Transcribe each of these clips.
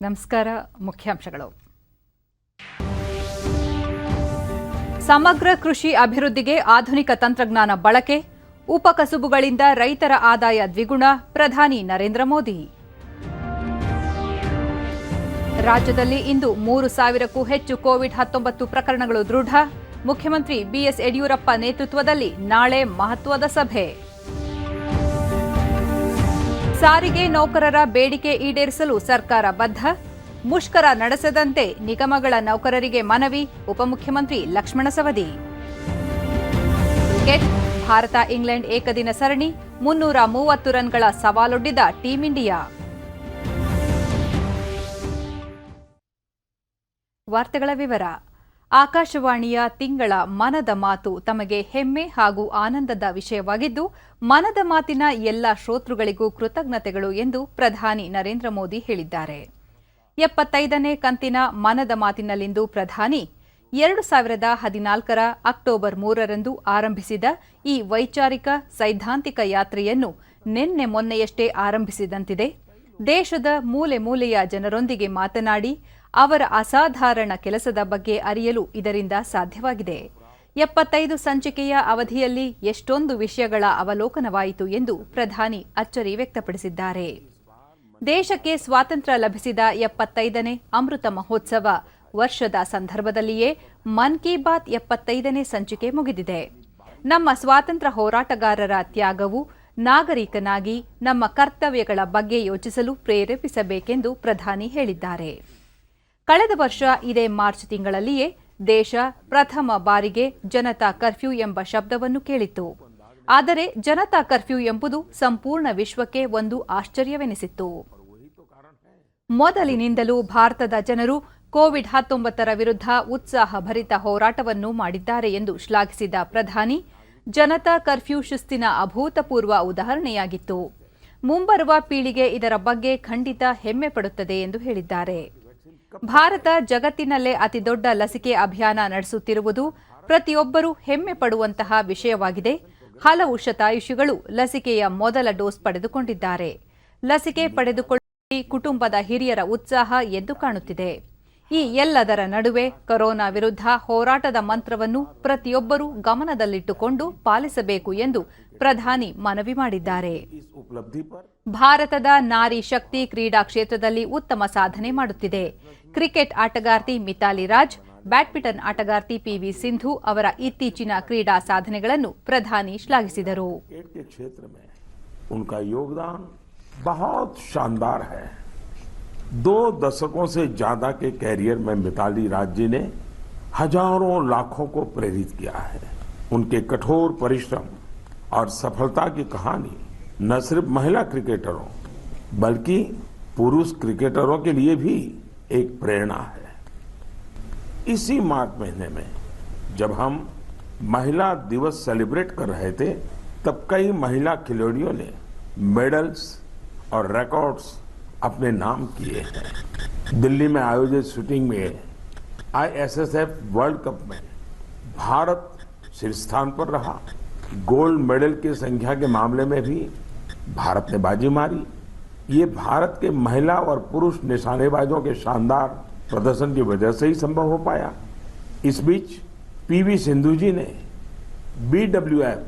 ನಮಸ್ಕಾರ. ಮುಖ್ಯಾಂಶಗಳು. ಸಮಗ್ರ ಕೃಷಿ ಅಭಿವೃದ್ಧಿಗೆ ಆಧುನಿಕ ತಂತ್ರಜ್ಞಾನ ಬಳಕೆ, ಉಪಕಸುಬುಗಳಿಂದ ರೈತರ ಆದಾಯ ದ್ವಿಗುಣ, ಪ್ರಧಾನಿ ನರೇಂದ್ರ ಮೋದಿ. ರಾಜ್ಯದಲ್ಲಿ ಇಂದು 3,000ಕ್ಕೂ ಹೆಚ್ಚು ಕೋವಿಡ್-19 ಪ್ರಕರಣಗಳು ದೃಢ, ಮುಖ್ಯಮಂತ್ರಿ ಬಿಎಸ್ ಯಡಿಯೂರಪ್ಪ ನೇತೃತ್ವದಲ್ಲಿ ನಾಳೆ ಮಹತ್ವದ ಸಭೆ. ಸಾರಿಗೆ ನೌಕರರ ಬೇಡಿಕೆ ಈಡೇರಿಸಲು ಸರ್ಕಾರ ಬದ್ಧ, ಮುಷ್ಕರ ನಡೆಸದಂತೆ ನಿಗಮಗಳ ನೌಕರರಿಗೆ ಮನವಿ, ಉಪಮುಖ್ಯಮಂತ್ರಿ ಲಕ್ಷ್ಮಣ ಸವದಿ. ಕ್ರಿಕೆಟ್, ಭಾರತ ಇಂಗ್ಲೆಂಡ್ ಏಕದಿನ ಸರಣಿ, 330 ರನ್ಗಳ ಸವಾಲೊಡ್ಡಿದ ಟೀಂ ಇಂಡಿಯಾ. ವಾರ್ತೆಗಳ ವಿವರ. ಆಕಾಶವಾಣಿಯ ತಿಂಗಳ ಮನದ ಮಾತು ತಮಗೆ ಹೆಮ್ಮೆ ಹಾಗೂ ಆನಂದದ ವಿಷಯವಾಗಿದ್ದು, ಮನದ ಮಾತಿನ ಎಲ್ಲ ಶ್ರೋತೃಗಳಿಗೂ ಕೃತಜ್ಞತೆಗಳು ಎಂದು ಪ್ರಧಾನಿ ನರೇಂದ್ರ ಮೋದಿ ಹೇಳಿದ್ದಾರೆ. 75ನೇ ಕಂತಿನ ಮನದ ಮಾತಿನಲ್ಲಿಂದು ಪ್ರಧಾನಿ 2014ರ ಅಕ್ಟೋಬರ್ 3ರಂದು ಆರಂಭಿಸಿದ ಈ ವೈಚಾರಿಕ ಸೈದ್ಧಾಂತಿಕ ಯಾತ್ರೆಯನ್ನು ನಿನ್ನೆ ಮೊನ್ನೆಯಷ್ಟೇ ಆರಂಭಿಸಿದಂತಿದೆ. ದೇಶದ ಮೂಲೆ ಮೂಲೆಯ ಜನರೊಂದಿಗೆ ಮಾತನಾಡಿ ಅವರ ಅಸಾಧಾರಣ ಕೆಲಸದ ಬಗ್ಗೆ ಅರಿಯಲು ಇದರಿಂದ ಸಾಧ್ಯವಾಗಿದೆ. 75 ಸಂಚಿಕೆಯ ಅವಧಿಯಲ್ಲಿ ಎಷ್ಟೊಂದು ವಿಷಯಗಳ ಅವಲೋಕನವಾಯಿತು ಎಂದು ಪ್ರಧಾನಿ ಅಚ್ಚರಿ ವ್ಯಕ್ತಪಡಿಸಿದ್ದಾರೆ. ದೇಶಕ್ಕೆ ಸ್ವಾತಂತ್ರ್ಯ ಲಭಿಸಿದ 75ನೇ ಅಮೃತ ಮಹೋತ್ಸವ ವರ್ಷದ ಸಂದರ್ಭದಲ್ಲಿಯೇ ಮನ್ ಕಿ ಬಾತ್ 75ನೇ ಸಂಚಿಕೆ ಮುಗಿದಿದೆ. ನಮ್ಮ ಸ್ವಾತಂತ್ರ್ಯ ಹೋರಾಟಗಾರರ ತ್ಯಾಗವು ನಾಗರಿಕನಾಗಿ ನಮ್ಮ ಕರ್ತವ್ಯಗಳ ಬಗ್ಗೆ ಯೋಚಿಸಲು ಪ್ರೇರೇಪಿಸಬೇಕೆಂದು ಪ್ರಧಾನಿ ಹೇಳಿದ್ದಾರೆ. ಕಳೆದ ವರ್ಷ ಇದೇ ಮಾರ್ಚ್ ತಿಂಗಳಲ್ಲಿಯೇ ದೇಶ ಪ್ರಥಮ ಬಾರಿಗೆ ಜನತಾ ಕರ್ಫ್ಯೂ ಎಂಬ ಶಬ್ದವನ್ನು ಕೇಳಿತ್ತು. ಆದರೆ ಜನತಾ ಕರ್ಫ್ಯೂ ಎಂಬುದು ಸಂಪೂರ್ಣ ವಿಶ್ವಕ್ಕೆ ಒಂದು ಆಶ್ಚರ್ಯವೆನಿಸಿತ್ತು. ಮೊದಲಿನಿಂದಲೂ ಭಾರತದ ಜನರು ಕೋವಿಡ್-19 ವಿರುದ್ಧ ಉತ್ಸಾಹಭರಿತ ಹೋರಾಟವನ್ನು ಮಾಡಿದ್ದಾರೆ ಎಂದು ಶ್ಲಾಘಿಸಿದ ಪ್ರಧಾನಿ, ಜನತಾ ಕರ್ಫ್ಯೂ ಶಿಸ್ತಿನ ಅಭೂತಪೂರ್ವ ಉದಾಹರಣೆಯಾಗಿತ್ತು. ಮುಂಬರುವ ಪೀಳಿಗೆ ಇದರ ಬಗ್ಗೆ ಖಂಡಿತ ಹೆಮ್ಮೆ ಪಡುತ್ತದೆ ಎಂದು ಹೇಳಿದ್ದಾರೆ. ಭಾರತ ಜಗತ್ತಿನಲ್ಲೇ ಅತಿದೊಡ್ಡ ಲಸಿಕೆ ಅಭಿಯಾನ ನಡೆಸುತ್ತಿರುವುದು ಪ್ರತಿಯೊಬ್ಬರೂ ಹೆಮ್ಮೆ ಪಡುವಂತಹ ವಿಷಯವಾಗಿದೆ. ಹಲವು ಶತಾಯುಷಿಗಳು ಲಸಿಕೆಯ ಮೊದಲ ಡೋಸ್ ಪಡೆದುಕೊಂಡಿದ್ದಾರೆ. ಲಸಿಕೆ ಪಡೆದುಕೊಳ್ಳುವ ಕುಟುಂಬದ ಹಿರಿಯರ ಉತ್ಸಾಹ ಎದ್ದು ಕಾಣುತ್ತಿದೆ. ಈ ಎಲ್ಲದರ ನಡುವೆ ಕೊರೋನಾ ವಿರುದ್ಧ ಹೋರಾಟದ ಮಂತ್ರವನ್ನು ಪ್ರತಿಯೊಬ್ಬರೂ ಗಮನದಲ್ಲಿಟ್ಟುಕೊಂಡು ಪಾಲಿಸಬೇಕು ಎಂದು ಪ್ರಧಾನಿ ಮನವಿ ಮಾಡಿದ್ದಾರೆ. ಭಾರತದ ನಾರಿ ಶಕ್ತಿ ಕ್ರೀಡಾ ಕ್ಷೇತ್ರದಲ್ಲಿ ಉತ್ತಮ ಸಾಧನೆ ಮಾಡುತ್ತಿದೆ. ಕ್ರಿಕೆಟ್ ಆಟಗಾರ್ತಿ ಮಿತಾಲಿ ರಾಜ್, ಬ್ಯಾಡ್ಮಿಂಟನ್ ಆಟಗಾರ್ತಿ ಪಿವಿ ಸಿಂಧು ಅವರ ಇತ್ತೀಚಿನ ಕ್ರೀಡಾ ಸಾಧನೆಗಳನ್ನು ಪ್ರಧಾನಿ ಶ್ಲಾಘಿಸಿದರು. बहुत शानदार है। 2 दशकों से ज्यादा के कैरियर में मिताली राज जी ने हजारों लाखों को प्रेरित किया है। उनके कठोर परिश्रम और सफलता की कहानी न सिर्फ महिला क्रिकेटरों बल्कि पुरुष क्रिकेटरों के लिए भी एक प्रेरणा है। इसी मार्च महीने में जब हम महिला दिवस सेलिब्रेट कर रहे थे, तब कई महिला खिलाड़ियों ने मेडल्स और रिकॉर्ड्स अपने नाम किए हैं। दिल्ली में आयोजित शूटिंग में ISSF वर्ल्ड कप में भारत शीर्ष स्थान पर रहा। गोल्ड मेडल की संख्या के मामले में भी भारत ने बाजी मारी। ये भारत के महिला और पुरुष निशानेबाजों के शानदार प्रदर्शन की वजह से ही संभव हो पाया। इस बीच पीवी सिंधु जी ने BWF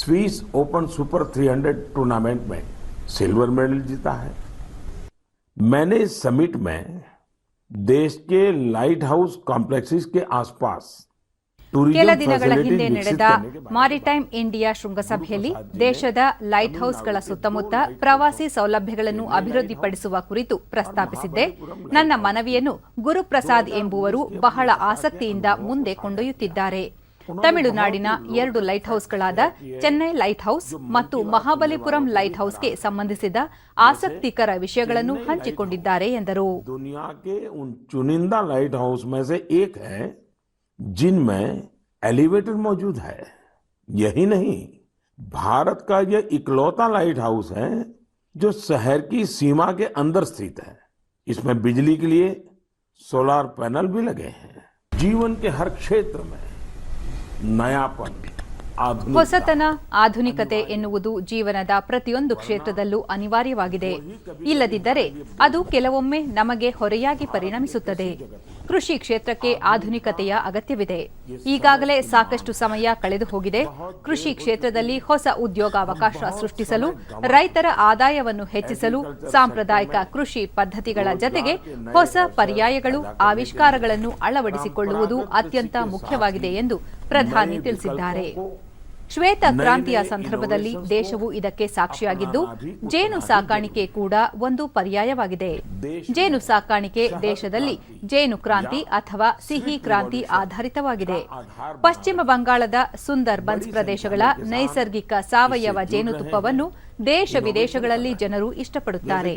Swiss open super 300 tournament में सिल्वर मेडल जीता है। मैंने इस समिट में देश के लाइट हाउस कॉम्प्लेक्सेस के आसपास ಕೆಲ ದಿನಗಳ ಹಿಂದೆ ನಡೆದ ಮಾರಿಟೈಮ್ ಇಂಡಿಯಾ ಶೃಂಗಸಭೆಯಲ್ಲಿ ದೇಶದ ಲೈಟ್ ಹೌಸ್ಗಳ ಸುತ್ತಮುತ್ತ ಪ್ರವಾಸಿ ಸೌಲಭ್ಯಗಳನ್ನು ಅಭಿವೃದ್ಧಿಪಡಿಸುವ ಕುರಿತು ಪ್ರಸ್ತಾಪಿಸಿದ್ದೆ. ನನ್ನ ಮನವಿಯನ್ನು ಗುರುಪ್ರಸಾದ್ ಎಂಬುವರು ಬಹಳ ಆಸಕ್ತಿಯಿಂದ ಮುಂದೆ ಕೊಂಡೊಯ್ಯುತ್ತಿದ್ದಾರೆ. ತಮಿಳುನಾಡಿನ 2 ಲೈಟ್ ಹೌಸ್ಗಳಾದ ಚೆನ್ನೈ ಲೈಟ್ ಹೌಸ್ ಮತ್ತು ಮಹಾಬಲಿಪುರಂ ಲೈಟ್ ಹೌಸ್ಗೆ ಸಂಬಂಧಿಸಿದ ಆಸಕ್ತಿಕರ ವಿಷಯಗಳನ್ನು ಹಂಚಿಕೊಂಡಿದ್ದಾರೆ ಎಂದರು. जिनमें एलिवेटर मौजूद है। यही नहीं, भारत का यह इकलौता लाइट हाउस है जो शहर की सीमा के अंदर स्थित है। इसमें बिजली के लिए सोलर पैनल भी लगे हैं। जीवन के हर क्षेत्र में नयापन, ಹೊಸತನ, ಆಧುನಿಕತೆ ಎನ್ನುವುದು ಜೀವನದ ಪ್ರತಿಯೊಂದು ಕ್ಷೇತ್ರದಲ್ಲೂ ಅನಿವಾರ್ಯವಾಗಿದೆ. ಇಲ್ಲದಿದ್ದರೆ ಅದು ಕೆಲವೊಮ್ಮೆ ನಮಗೆ ಹೊರೆಯಾಗಿ ಪರಿಣಮಿಸುತ್ತದೆ. ಕೃಷಿ ಕ್ಷೇತ್ರಕ್ಕೆ ಆಧುನಿಕತೆಯ ಅಗತ್ಯವಿದೆ. ಈಗಾಗಲೇ ಸಾಕಷ್ಟು ಸಮಯ ಕಳೆದು ಹೋಗಿದೆ. ಕೃಷಿ ಕ್ಷೇತ್ರದಲ್ಲಿ ಹೊಸ ಉದ್ಯೋಗಾವಕಾಶ ಸೃಷ್ಟಿಸಲು, ರೈತರ ಆದಾಯವನ್ನು ಹೆಚ್ಚಿಸಲು ಸಾಂಪ್ರದಾಯಿಕ ಕೃಷಿ ಪದ್ಧತಿಗಳ ಜತೆಗೆ ಹೊಸ ಪರ್ಯಾಯಗಳು, ಆವಿಷ್ಕಾರಗಳನ್ನು ಅಳವಡಿಸಿಕೊಳ್ಳುವುದು ಅತ್ಯಂತ ಮುಖ್ಯವಾಗಿದೆ ಎಂದು ಪ್ರಧಾನಿ ತಿಳಿಸಿದ್ದಾರೆ. ಶ್ವೇತ ಕ್ರಾಂತಿಯ ಸಂದರ್ಭದಲ್ಲಿ ದೇಶವು ಇದಕ್ಕೆ ಸಾಕ್ಷಿಯಾಗಿದ್ದು, ಜೇನು ಸಾಕಾಣಿಕೆ ಕೂಡ ಒಂದು ಪರ್ಯಾಯವಾಗಿದೆ. ಜೇನು ಸಾಕಾಣಿಕೆ ದೇಶದಲ್ಲಿ ಜೇನು ಕ್ರಾಂತಿ ಅಥವಾ ಸಿಹಿ ಕ್ರಾಂತಿ ಆಧಾರಿತವಾಗಿದೆ. ಪಶ್ಚಿಮ ಬಂಗಾಳದ ಸುಂದರ್ ಬನ್ಸ್ ಪ್ರದೇಶಗಳ ನೈಸರ್ಗಿಕ ಸಾವಯವ ಜೇನುತುಪ್ಪವನ್ನು ದೇಶ ವಿದೇಶಗಳಲ್ಲಿ ಜನರು ಇಷ್ಟಪಡುತ್ತಾರೆ.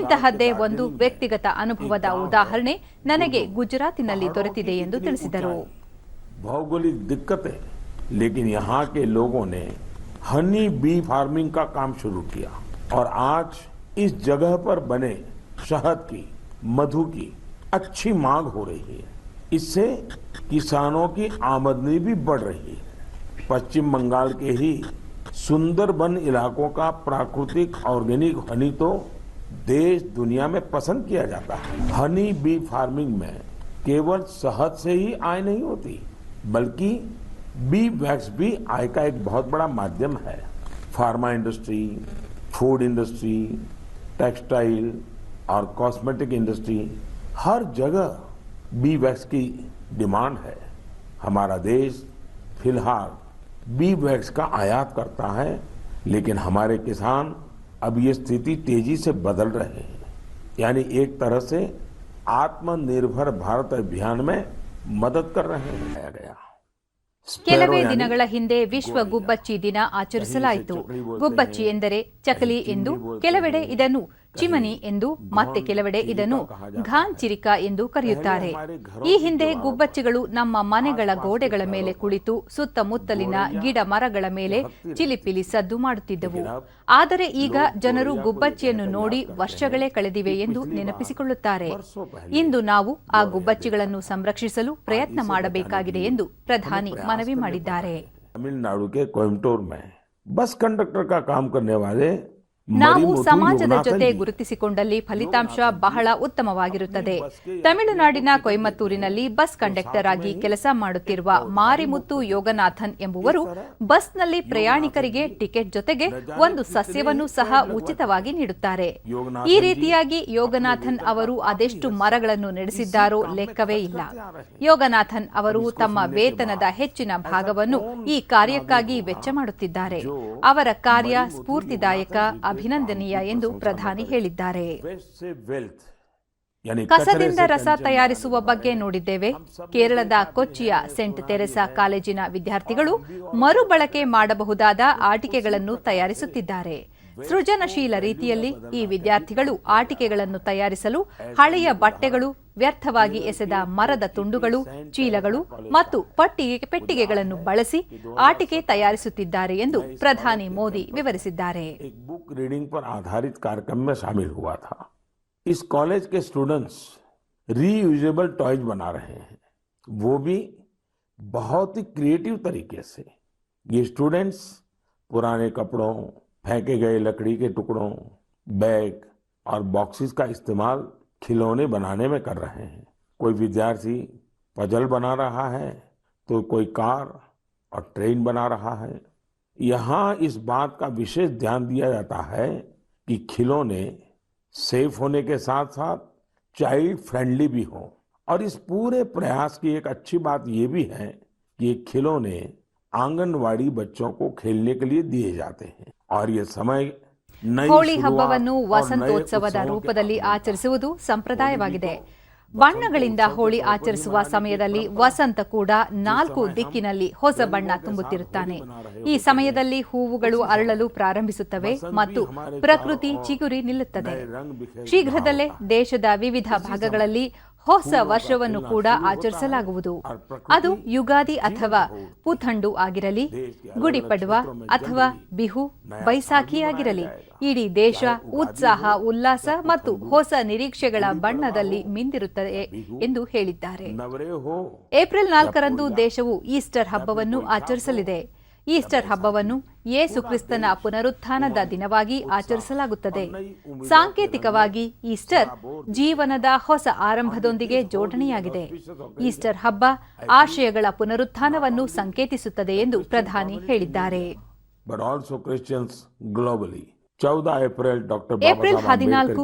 ಇಂತಹದ್ದೇ ಒಂದು ವ್ಯಕ್ತಿಗತ ಅನುಭವದ ಉದಾಹರಣೆ ನನಗೆ ಗುಜರಾತಿನಲ್ಲಿ ದೊರೆತಿದೆ ಎಂದು ತಿಳಿಸಿದರು. भौगोलिक दिक्कतें, लेकिन यहाँ के लोगों ने हनी बी फार्मिंग का काम शुरू किया और आज इस जगह पर बने शहद की, मधु की अच्छी मांग हो रही है. इससे किसानों की आमदनी भी बढ़ रही है. पश्चिम बंगाल के ही सुंदरबन इलाकों का प्राकृतिक ऑर्गेनिक हनी तो देश दुनिया में पसंद किया जाता है. हनी बी फार्मिंग में केवल शहद से ही आय नहीं होती, बल्कि बी वैक्स भी आय का एक बहुत बड़ा माध्यम है. Pharma industry, food industry, textile और कॉस्मेटिक इंडस्ट्री, हर जगह बी वैक्स की डिमांड है. हमारा देश फिलहाल बी वैक्स का आयात करता है, लेकिन हमारे किसान अब ये स्थिति तेजी से बदल रहे हैं. यानी एक तरह से आत्मनिर्भर भारत अभियान में मदद कर रहे हैं. गया ಕೆಲವೇ ದಿನಗಳ ಹಿಂದೆ ವಿಶ್ವ ಗುಬ್ಬಚ್ಚಿ ದಿನ ಆಚರಿಸಲಾಯಿತು. ಗುಬ್ಬಚ್ಚಿ ಎಂದರೆ ಚಕಲಿ ಎಂದು, ಕೆಲವೆಡೆ ಇದನ್ನು ಚಿಮನಿ ಎಂದು, ಮತ್ತೆ ಕೆಲವೆಡೆ ಇದನ್ನು ಘಾನ್ಚಿರಿಕ ಎಂದು ಕರೆಯುತ್ತಾರೆ. ಈ ಹಿಂದೆ ಗುಬ್ಬಚ್ಚಿಗಳು ನಮ್ಮ ಮನೆಗಳ ಗೋಡೆಗಳ ಮೇಲೆ ಕುಳಿತು ಸುತ್ತಮುತ್ತಲಿನ ಗಿಡ ಮರಗಳ ಮೇಲೆ ಚಿಲಿಪಿಲಿ ಸದ್ದು ಮಾಡುತ್ತಿದ್ದವು. ಆದರೆ ಈಗ ಜನರು ಗುಬ್ಬಚ್ಚಿಯನ್ನು ನೋಡಿ ವರ್ಷಗಳೇ ಕಳೆದಿವೆ ಎಂದು ನೆನಪಿಸಿಕೊಳ್ಳುತ್ತಾರೆ. ಇಂದು ನಾವು ಆ ಗುಬ್ಬಚ್ಚಿಗಳನ್ನು ಸಂರಕ್ಷಿಸಲು ಪ್ರಯತ್ನ ಮಾಡಬೇಕಾಗಿದೆ ಎಂದು ಪ್ರಧಾನಿ ಮನವಿ ಮಾಡಿದ್ದಾರೆ. तमिलनाडु के कोयम्बटूर में बस कंडक्टर का काम करने वाले ನಾವು ಸಮಾಜದ ಜೊತೆ ಗುರುತಿಸಿಕೊಂಡಲ್ಲಿ ಫಲಿತಾಂಶ ಬಹಳ ಉತ್ತಮವಾಗಿರುತ್ತದೆ. ತಮಿಳುನಾಡಿನ ಕೊಯಮತ್ತೂರಿನಲ್ಲಿ ಬಸ್ ಕಂಡಕ್ಟರ್ ಆಗಿ ಕೆಲಸ ಮಾಡುತ್ತಿರುವ ಮಾರಿಮುತ್ತು ಯೋಗನಾಥನ್ ಎಂಬುವರು ಬಸ್ನಲ್ಲಿ ಪ್ರಯಾಣಿಕರಿಗೆ ಟಿಕೆಟ್ ಜೊತೆಗೆ ಒಂದು ಸಸ್ಯವನ್ನು ಸಹ ಉಚಿತವಾಗಿ ನೀಡುತ್ತಾರೆ. ಈ ರೀತಿಯಾಗಿ ಯೋಗನಾಥನ್ ಅವರು ಅದೆಷ್ಟು ಮರಗಳನ್ನು ನಡೆಸಿದ್ದಾರೋ ಲೆಕ್ಕವೇ ಇಲ್ಲ. ಯೋಗನಾಥನ್ ಅವರು ತಮ್ಮ ವೇತನದ ಹೆಚ್ಚಿನ ಭಾಗವನ್ನು ಈ ಕಾರ್ಯಕ್ಕಾಗಿ ವೆಚ್ಚ ಮಾಡುತ್ತಿದ್ದಾರೆ. ಅವರ ಕಾರ್ಯ ಸ್ಫೂರ್ತಿದಾಯಕ, ಅಭಿನಂದನೀಯ ಎಂದು ಪ್ರಧಾನಿ ಹೇಳಿದ್ದಾರೆ. ಕಸದಿಂದ ರಸ ತಯಾರಿಸುವ ಬಗ್ಗೆ ನೋಡಿದ್ದೇವೆ. ಕೇರಳದ ಕೊಚ್ಚಿಯ ಸೆಂಟ್ ತೆರೆಸಾ ಕಾಲೇಜಿನ ವಿದ್ಯಾರ್ಥಿಗಳು ಮರುಬಳಕೆ ಮಾಡಬಹುದಾದ ಆಟಿಕೆಗಳನ್ನು ತಯಾರಿಸುತ್ತಿದ್ದಾರೆ. ಸೃಜನಶೀಲ ರೀತಿಯಲ್ಲಿ ಈ ವಿದ್ಯಾರ್ಥಿಗಳು ಆಟಿಕೆಗಳನ್ನು ತಯಾರಿಸಲು ಹಳೆಯ ಬಟ್ಟೆಗಳು, ವ್ಯರ್ಥವಾಗಿ ಎಸೆದ ಮರದ ತುಂಡುಗಳು, ಚೀಲಗಳು ಮತ್ತು ಪೆಟ್ಟಿಗೆಗಳನ್ನು ಬಳಸಿ ಆಟಿಕೆ ತಯಾರಿಸುತ್ತಿದ್ದಾರೆ ಎಂದು ಪ್ರಧಾನಿ ಮೋದಿ ವಿವರಿಸಿದ್ದಾರೆ. बुक रीडिंग पर आधारित कार्यक्रम में शामिल हुआ था. इस कॉलेज के स्टूडेंट्स रीयूजेबल टॉयज बना रहे हैं, वो भी बहुत ही क्रिएटिव तरीके से. ये स्टूडेंट्स पुराने कपड़ों, फेंके गए लकड़ी के टुकड़ों, बैग और बॉक्सेस का इस्तेमाल खिलौने बनाने में कर रहे हैं. कोई विद्यार्थी पजल बना रहा है, तो कोई कार और ट्रेन बना रहा है. यहाँ इस बात का विशेष ध्यान दिया जाता है कि खिलौने सेफ होने के साथ साथ चाइल्ड फ्रेंडली भी हो. और इस पूरे प्रयास की एक अच्छी बात ये भी है कि ये खिलौने आंगनवाड़ी बच्चों को खेलने के लिए दिए जाते हैं. और ये समय ಹೋಳಿ ಹಬ್ಬವನ್ನು ವಸಂತೋತ್ಸವದ ರೂಪದಲ್ಲಿ ಆಚರಿಸುವುದು ಸಂಪ್ರದಾಯವಾಗಿದೆ. ಬಣ್ಣಗಳಿಂದ ಹೋಳಿ ಆಚರಿಸುವ ಸಮಯದಲ್ಲಿ ವಸಂತ ಕೂಡ 4 ದಿಕ್ಕಿನಲ್ಲಿ ಹೊಸ ಬಣ್ಣ ತುಂಬುತ್ತಿರುತ್ತಾನೆ. ಈ ಸಮಯದಲ್ಲಿ ಹೂವುಗಳು ಅರಳಲು ಪ್ರಾರಂಭಿಸುತ್ತವೆ ಮತ್ತು ಪ್ರಕೃತಿ ಚಿಗುರಿ ನಿಲ್ಲುತ್ತದೆ. ಶೀಘ್ರದಲ್ಲೇ ದೇಶದ ವಿವಿಧ ಭಾಗಗಳಲ್ಲಿ ಹೊಸ ವರ್ಷವನ್ನು ಕೂಡ ಆಚರಿಸಲಾಗುವುದು. ಅದು ಯುಗಾದಿ ಅಥವಾ ಪುಥಂಡು ಆಗಿರಲಿ, ಗುಡಿಪಡ್ವಾ ಅಥವಾ ಬಿಹು, ಬೈಸಾಖಿ ಆಗಿರಲಿ, ಇಡೀ ದೇಶ ಉತ್ಸಾಹ, ಉಲ್ಲಾಸ ಮತ್ತು ಹೊಸ ನಿರೀಕ್ಷೆಗಳ ಬಣ್ಣದಲ್ಲಿ ಮಿಂದಿರುತ್ತದೆ ಎಂದು ಹೇಳಿದ್ದಾರೆ. ಏಪ್ರಿಲ್ 4ರಂದು ದೇಶವು ಈಸ್ಟರ್ ಹಬ್ಬವನ್ನು ಆಚರಿಸಲಿದೆ. ಈಸ್ಟರ್ ಹಬ್ಬವನ್ನು ಯೇಸು ಕ್ರಿಸ್ತನ ಪುನರುತ್ಥಾನದ ದಿನವಾಗಿ ಆಚರಿಸಲಾಗುತ್ತದೆ. ಸಾಂಕೇತಿಕವಾಗಿ ಈಸ್ಟರ್ ಜೀವನದ ಹೊಸ ಆರಂಭದೊಂದಿಗೆ ಜೋಡಣೆಯಾಗಿದೆ. ಈಸ್ಟರ್ ಹಬ್ಬ ಆಶಯಗಳ ಪುನರುತ್ಥಾನವನ್ನು ಸಂಕೇತಿಸುತ್ತದೆ ಎಂದು ಪ್ರಧಾನಿ ಹೇಳಿದ್ದಾರೆ. ಏಪ್ರಿಲ್ 14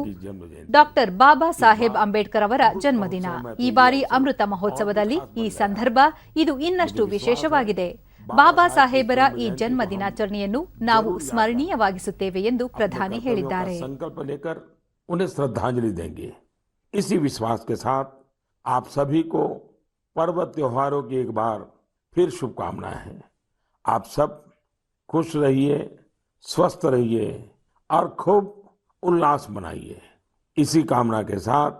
ಡಾಕ್ಟರ್ ಬಾಬಾ ಸಾಹೇಬ್ ಅಂಬೇಡ್ಕರ್ ಅವರ ಜನ್ಮದಿನ. ಈ ಬಾರಿ ಅಮೃತ ಮಹೋತ್ಸವದಲ್ಲಿ ಈ ಸಂದರ್ಭ ಇದು ಇನ್ನಷ್ಟು ವಿಶೇಷವಾಗಿದೆ. ಬಾಬಾ ಸಾಹೇಬರ ಈ ಜನ್ಮ ದಿನಾಚರಣೆಯನ್ನು ನಾವು ಸ್ಮರಣೀಯವಾಗಿಸುತ್ತೇವೆ ಎಂದು ಪ್ರಧಾನಿ ಹೇಳಿದ್ದಾರೆ. संकल्प लेकर उन्हें श्रद्धांजलि देंगे। इसी विश्वास के साथ आप सभी को पर्व त्योहारों की एक बार फिर शुभकामनाएं हैं। आप सब खुश रहिए, स्वस्थ रहिए और खूब उल्लास मनाइए। इसी कामना के साथ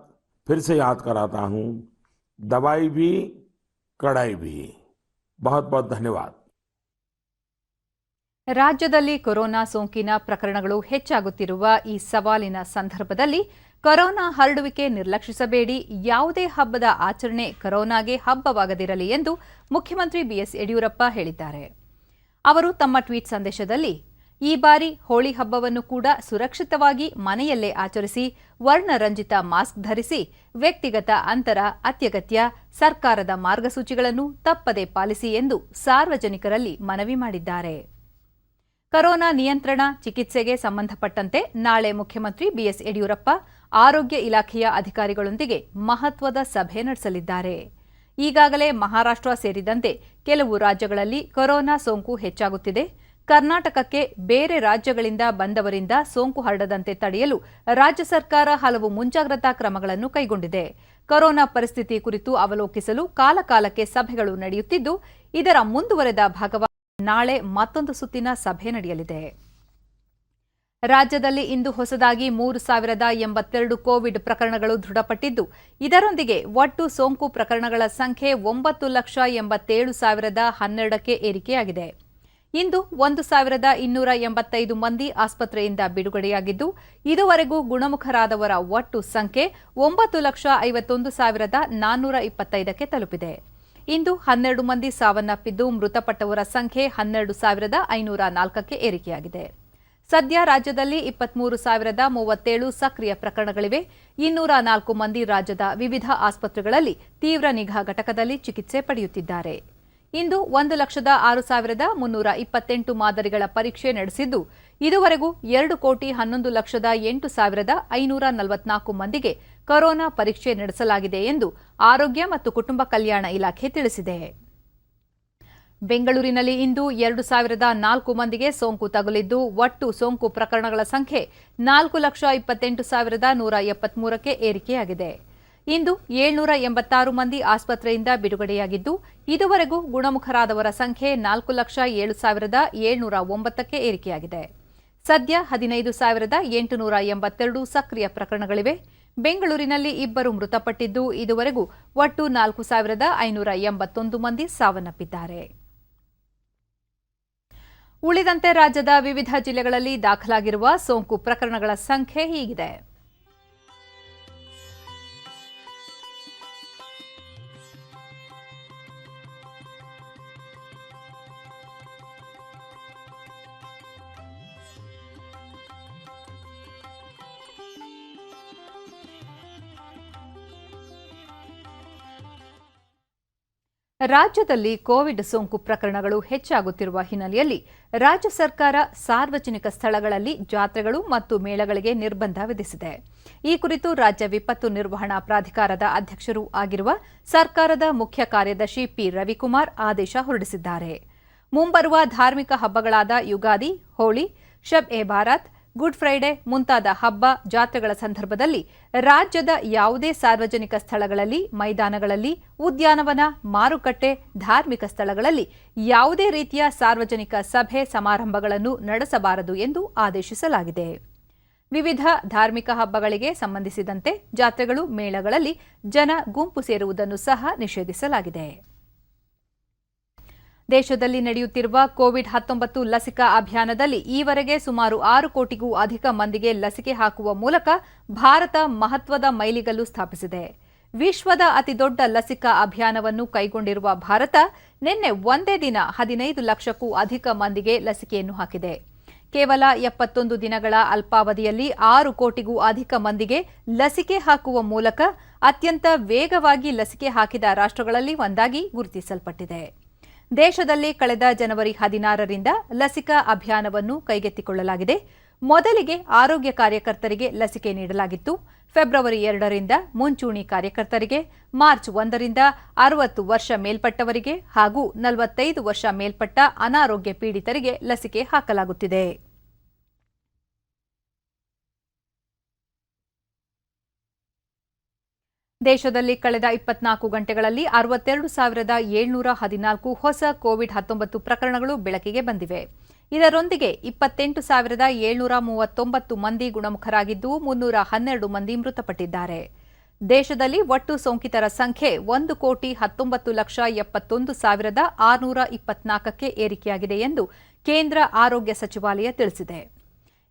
फिर से याद कराता हूं, दवाई भी कड़ाई भी। बहुत बहुत धन्यवाद। ರಾಜ್ಯದಲ್ಲಿ ಕೊರೋನಾ ಸೋಂಕಿನ ಪ್ರಕರಣಗಳು ಹೆಚ್ಚಾಗುತ್ತಿರುವ ಈ ಸವಾಲಿನ ಸಂದರ್ಭದಲ್ಲಿ ಕೊರೋನಾ ಹರಡುವಿಕೆ ನಿರ್ಲಕ್ಷಿಸಬೇಡಿ, ಯಾವುದೇ ಹಬ್ಬದ ಆಚರಣೆ ಕೊರೋನಾಗೆ ಹಬ್ಬವಾಗದಿರಲಿ ಎಂದು ಮುಖ್ಯಮಂತ್ರಿ ಬಿಎಸ್ ಯಡಿಯೂರಪ್ಪ ಹೇಳಿದ್ದಾರೆ. ಅವರು ತಮ್ಮ ಟ್ವೀಟ್ ಸಂದೇಶದಲ್ಲಿ ಈ ಬಾರಿ ಹೋಳಿ ಹಬ್ಬವನ್ನು ಕೂಡ ಸುರಕ್ಷಿತವಾಗಿ ಮನೆಯಲ್ಲೇ ಆಚರಿಸಿ, ವರ್ಣರಂಜಿತ ಮಾಸ್ಕ್ ಧರಿಸಿ, ವ್ಯಕ್ತಿಗತ ಅಂತರ ಅತ್ಯಗತ್ಯ, ಸರ್ಕಾರದ ಮಾರ್ಗಸೂಚಿಗಳನ್ನು ತಪ್ಪದೆ ಪಾಲಿಸಿ ಎಂದು ಸಾರ್ವಜನಿಕರಲ್ಲಿ ಮನವಿ ಮಾಡಿದ್ದಾರೆ. ಕೊರೋನಾ ನಿಯಂತ್ರಣ ಚಿಕಿತ್ಸೆಗೆ ಸಂಬಂಧಪಟ್ಟಂತೆ ನಾಳೆ ಮುಖ್ಯಮಂತ್ರಿ ಬಿಎಸ್ ಯಡಿಯೂರಪ್ಪ ಆರೋಗ್ಯ ಇಲಾಖೆಯ ಅಧಿಕಾರಿಗಳೊಂದಿಗೆ ಮಹತ್ವದ ಸಭೆ ನಡೆಸಲಿದ್ದಾರೆ. ಈಗಾಗಲೇ ಮಹಾರಾಷ್ಟ್ರ ಸೇರಿದಂತೆ ಕೆಲವು ರಾಜ್ಯಗಳಲ್ಲಿ ಕೊರೋನಾ ಸೋಂಕು ಹೆಚ್ಚಾಗುತ್ತಿದೆ. ಕರ್ನಾಟಕಕ್ಕೆ ಬೇರೆ ರಾಜ್ಯಗಳಿಂದ ಬಂದವರಿಂದ ಸೋಂಕು ಹರಡದಂತೆ ತಡೆಯಲು ರಾಜ್ಯ ಸರ್ಕಾರ ಹಲವು ಮುಂಜಾಗ್ರತಾ ಕ್ರಮಗಳನ್ನು ಕೈಗೊಂಡಿದೆ. ಕೊರೋನಾ ಪರಿಸ್ಥಿತಿ ಕುರಿತು ಅವಲೋಕಿಸಲು ಕಾಲಕಾಲಕ್ಕೆ ಸಭೆಗಳು ನಡೆಯುತ್ತಿದ್ದು, ಇದರ ಮುಂದುವರೆದ ಭಾಗವಾಗಿ ನಾಳೆ ಮತ್ತೊಂದು ಸುತ್ತಿನ ಸಭೆ ನಡೆಯಲಿದೆ. ರಾಜ್ಯದಲ್ಲಿ ಇಂದು ಹೊಸದಾಗಿ 3,082 ಕೋವಿಡ್ ಪ್ರಕರಣಗಳು ದೃಢಪಟ್ಟಿದ್ದು, ಇದರೊಂದಿಗೆ ಒಟ್ಟು ಸೋಂಕು ಪ್ರಕರಣಗಳ ಸಂಖ್ಯೆ 9,87,012ಕ್ಕೆ ಏರಿಕೆಯಾಗಿದೆ. ಇಂದು 1,285 ಮಂದಿ ಆಸ್ಪತ್ರೆಯಿಂದ ಬಿಡುಗಡೆಯಾಗಿದ್ದು, ಇದುವರೆಗೂ ಗುಣಮುಖರಾದವರ ಒಟ್ಟು ಸಂಖ್ಯೆ 9,51,425ಕ್ಕೆ ತಲುಪಿದೆ. ಇಂದು 12 ಮಂದಿ ಸಾವನ್ನಪ್ಪಿದ್ದು, ಮೃತಪಟ್ಟವರ ಸಂಖ್ಯೆ 12,504ಕ್ಕೆ ಏರಿಕೆಯಾಗಿದೆ. ಸದ್ಯ ರಾಜ್ಯದಲ್ಲಿ 23,037 ಸಕ್ರಿಯ ಪ್ರಕರಣಗಳಿವೆ. 204 ಮಂದಿ ರಾಜ್ಯದ ವಿವಿಧ ಆಸ್ಪತ್ರೆಗಳಲ್ಲಿ ತೀವ್ರ ನಿಗಾ ಘಟಕದಲ್ಲಿ ಚಿಕಿತ್ಸೆ ಪಡೆಯುತ್ತಿದ್ದಾರೆ. ಇಂದು 1,06,328 ಮಾದರಿಗಳ ಪರೀಕ್ಷೆ ನಡೆಸಿದ್ದು, ಇದುವರೆಗೂ 2,11,08,544 ಮಂದಿಗೆ ಕೊರೋನಾ ಪರೀಕ್ಷೆ ನಡೆಸಲಾಗಿದೆ ಎಂದು ಆರೋಗ್ಯ ಮತ್ತು ಕುಟುಂಬ ಕಲ್ಯಾಣ ಇಲಾಖೆ ತಿಳಿಸಿದೆ. ಬೆಂಗಳೂರಿನಲ್ಲಿ ಇಂದು 2,004 ಮಂದಿಗೆ ಸೋಂಕು ತಗುಲಿದ್ದು, ಒಟ್ಟು ಸೋಂಕು ಪ್ರಕರಣಗಳ ಸಂಖ್ಯೆ 4,28,173ಕ್ಕೆ ಏರಿಕೆಯಾಗಿದೆ. ಇಂದು 786 ಮಂದಿ ಆಸ್ಪತ್ರೆಯಿಂದ ಬಿಡುಗಡೆಯಾಗಿದ್ದು, ಇದುವರೆಗೂ ಗುಣಮುಖರಾದವರ ಸಂಖ್ಯೆ 4,07,709ಕ್ಕೆ ಏರಿಕೆಯಾಗಿದೆ. ಸದ್ಯ 15,882 ಸಕ್ರಿಯ ಪ್ರಕರಣಗಳಿವೆ. ಬೆಂಗಳೂರಿನಲ್ಲಿ 2 ಮೃತಪಟ್ಟಿದ್ದು, ಇದುವರೆಗೂ ಒಟ್ಟು 4,581 ಮಂದಿ ಸಾವನ್ನಪ್ಪಿದ್ದಾರೆ. ಉಳಿದಂತೆ ರಾಜ್ಯದ ವಿವಿಧ ಜಿಲ್ಲೆಗಳಲ್ಲಿ ದಾಖಲಾಗಿರುವ ಸೋಂಕು ಪ್ರಕರಣಗಳ ಸಂಖ್ಯೆ ಹೀಗಿದೆ. ರಾಜ್ಯದಲ್ಲಿ ಕೋವಿಡ್ ಸೋಂಕು ಪ್ರಕರಣಗಳು ಹೆಚ್ಚಾಗುತ್ತಿರುವ ಹಿನ್ನೆಲೆಯಲ್ಲಿ ರಾಜ್ಯ ಸರ್ಕಾರ ಸಾರ್ವಜನಿಕ ಸ್ಥಳಗಳಲ್ಲಿ ಜಾತ್ರೆಗಳು ಮತ್ತು ಮೇಳಗಳಿಗೆ ನಿರ್ಬಂಧ ವಿಧಿಸಿದೆ. ಈ ಕುರಿತು ರಾಜ್ಯ ವಿಪತ್ತು ನಿರ್ವಹಣಾ ಪ್ರಾಧಿಕಾರದ ಅಧ್ಯಕ್ಷರೂ ಆಗಿರುವ ಸರ್ಕಾರದ ಮುಖ್ಯ ಕಾರ್ಯದರ್ಶಿ ಪಿ ರವಿಕುಮಾರ್ ಆದೇಶ ಹೊರಡಿಸಿದ್ದಾರೆ. ಮುಂಬರುವ ಧಾರ್ಮಿಕ ಹಬ್ಬಗಳಾದ ಯುಗಾದಿ, ಹೋಳಿ, ಶಬ್ ಎ ಬಾರಾತ್, ಗುಡ್ ಫ್ರೈಡೆ ಮುಂತಾದ ಹಬ್ಬ ಜಾತ್ರೆಗಳ ಸಂದರ್ಭದಲ್ಲಿ ರಾಜ್ಯದ ಯಾವುದೇ ಸಾರ್ವಜನಿಕ ಸ್ಥಳಗಳಲ್ಲಿ, ಮೈದಾನಗಳಲ್ಲಿ, ಉದ್ಯಾನವನ, ಮಾರುಕಟ್ಟೆ, ಧಾರ್ಮಿಕ ಸ್ಥಳಗಳಲ್ಲಿ ಯಾವುದೇ ರೀತಿಯ ಸಾರ್ವಜನಿಕ ಸಭೆ ಸಮಾರಂಭಗಳನ್ನು ನಡೆಸಬಾರದು ಎಂದು ಆದೇಶಿಸಲಾಗಿದೆ. ವಿವಿಧ ಧಾರ್ಮಿಕ ಹಬ್ಬಗಳಿಗೆ ಸಂಬಂಧಿಸಿದಂತೆ ಜಾತ್ರೆಗಳು, ಮೇಳಗಳಲ್ಲಿ ಜನ ಗುಂಪು ಸೇರುವುದನ್ನು ಸಹ ನಿಷೇಧಿಸಲಾಗಿದೆ. ದೇಶದಲ್ಲಿ ನಡೆಯುತ್ತಿರುವ ಕೋವಿಡ್-19 ಲಸಿಕಾ ಅಭಿಯಾನದಲ್ಲಿ ಈವರೆಗೆ ಸುಮಾರು 6 ಕೋಟಿಗೂ ಅಧಿಕ ಮಂದಿಗೆ ಲಸಿಕೆ ಹಾಕುವ ಮೂಲಕ ಭಾರತ ಮಹತ್ವದ ಮೈಲಿಗಲ್ಲು ಸ್ಥಾಪಿಸಿದೆ. ವಿಶ್ವದ ಅತಿದೊಡ್ಡ ಲಸಿಕಾ ಅಭಿಯಾನವನ್ನು ಕೈಗೊಂಡಿರುವ ಭಾರತ ನಿನ್ನೆ ಒಂದೇ ದಿನ 15 ಲಕ್ಷಕ್ಕೂ ಅಧಿಕ ಮಂದಿಗೆ ಲಸಿಕೆಯನ್ನು ಹಾಕಿದೆ. ಕೇವಲ 71 ದಿನಗಳ ಅಲ್ಪಾವಧಿಯಲ್ಲಿ 6 ಕೋಟಿಗೂ ಅಧಿಕ ಮಂದಿಗೆ ಲಸಿಕೆ ಹಾಕುವ ಮೂಲಕ ಅತ್ಯಂತ ವೇಗವಾಗಿ ಲಸಿಕೆ ಹಾಕಿದ ರಾಷ್ಟ್ರಗಳಲ್ಲಿ ಒಂದಾಗಿ ಗುರುತಿಸಲ್ಪಟ್ಟಿದೆ. ದೇಶದಲ್ಲಿ ಕಳೆದ ಜನವರಿ 16ರಿಂದ ಲಸಿಕಾ ಅಭಿಯಾನವನ್ನು ಕೈಗೆತ್ತಿಕೊಳ್ಳಲಾಗಿದೆ. ಮೊದಲಿಗೆ ಆರೋಗ್ಯ ಕಾರ್ಯಕರ್ತರಿಗೆ ಲಸಿಕೆ ನೀಡಲಾಗಿತ್ತು. ಫೆಬ್ರವರಿ 2ರಿಂದ ಮುಂಚೂಣಿ ಕಾರ್ಯಕರ್ತರಿಗೆ, ಮಾರ್ಚ್ 1ರಿಂದ 60 ವರ್ಷ ಮೇಲ್ಪಟ್ಟವರಿಗೆ ಹಾಗೂ 45 ವರ್ಷ ಮೇಲ್ಪಟ್ಟ ಅನಾರೋಗ್ಯ ಪೀಡಿತರಿಗೆ ಲಸಿಕೆ ಹಾಕಲಾಗುತ್ತಿದೆ. ದೇಶದಲ್ಲಿ ಕಳೆದ 24 ಗಂಟೆಗಳಲ್ಲಿ 62,714 ಹೊಸ ಕೋವಿಡ್-19 ಪ್ರಕರಣಗಳು ಬೆಳಕಿಗೆ ಬಂದಿವೆ. ಇದರೊಂದಿಗೆ 28,739 ಮಂದಿ ಗುಣಮುಖರಾಗಿದ್ದು 312 ಮಂದಿ ಮೃತಪಟ್ಟಿದ್ದಾರೆ. ದೇಶದಲ್ಲಿ ಒಟ್ಟು ಸೋಂಕಿತರ ಸಂಖ್ಯೆ 1,19,71,624ಕ್ಕೆ ಏರಿಕೆಯಾಗಿದೆ ಎಂದು ಕೇಂದ್ರ ಆರೋಗ್ಯ ಸಚಿವಾಲಯ ತಿಳಿಸಿದೆ.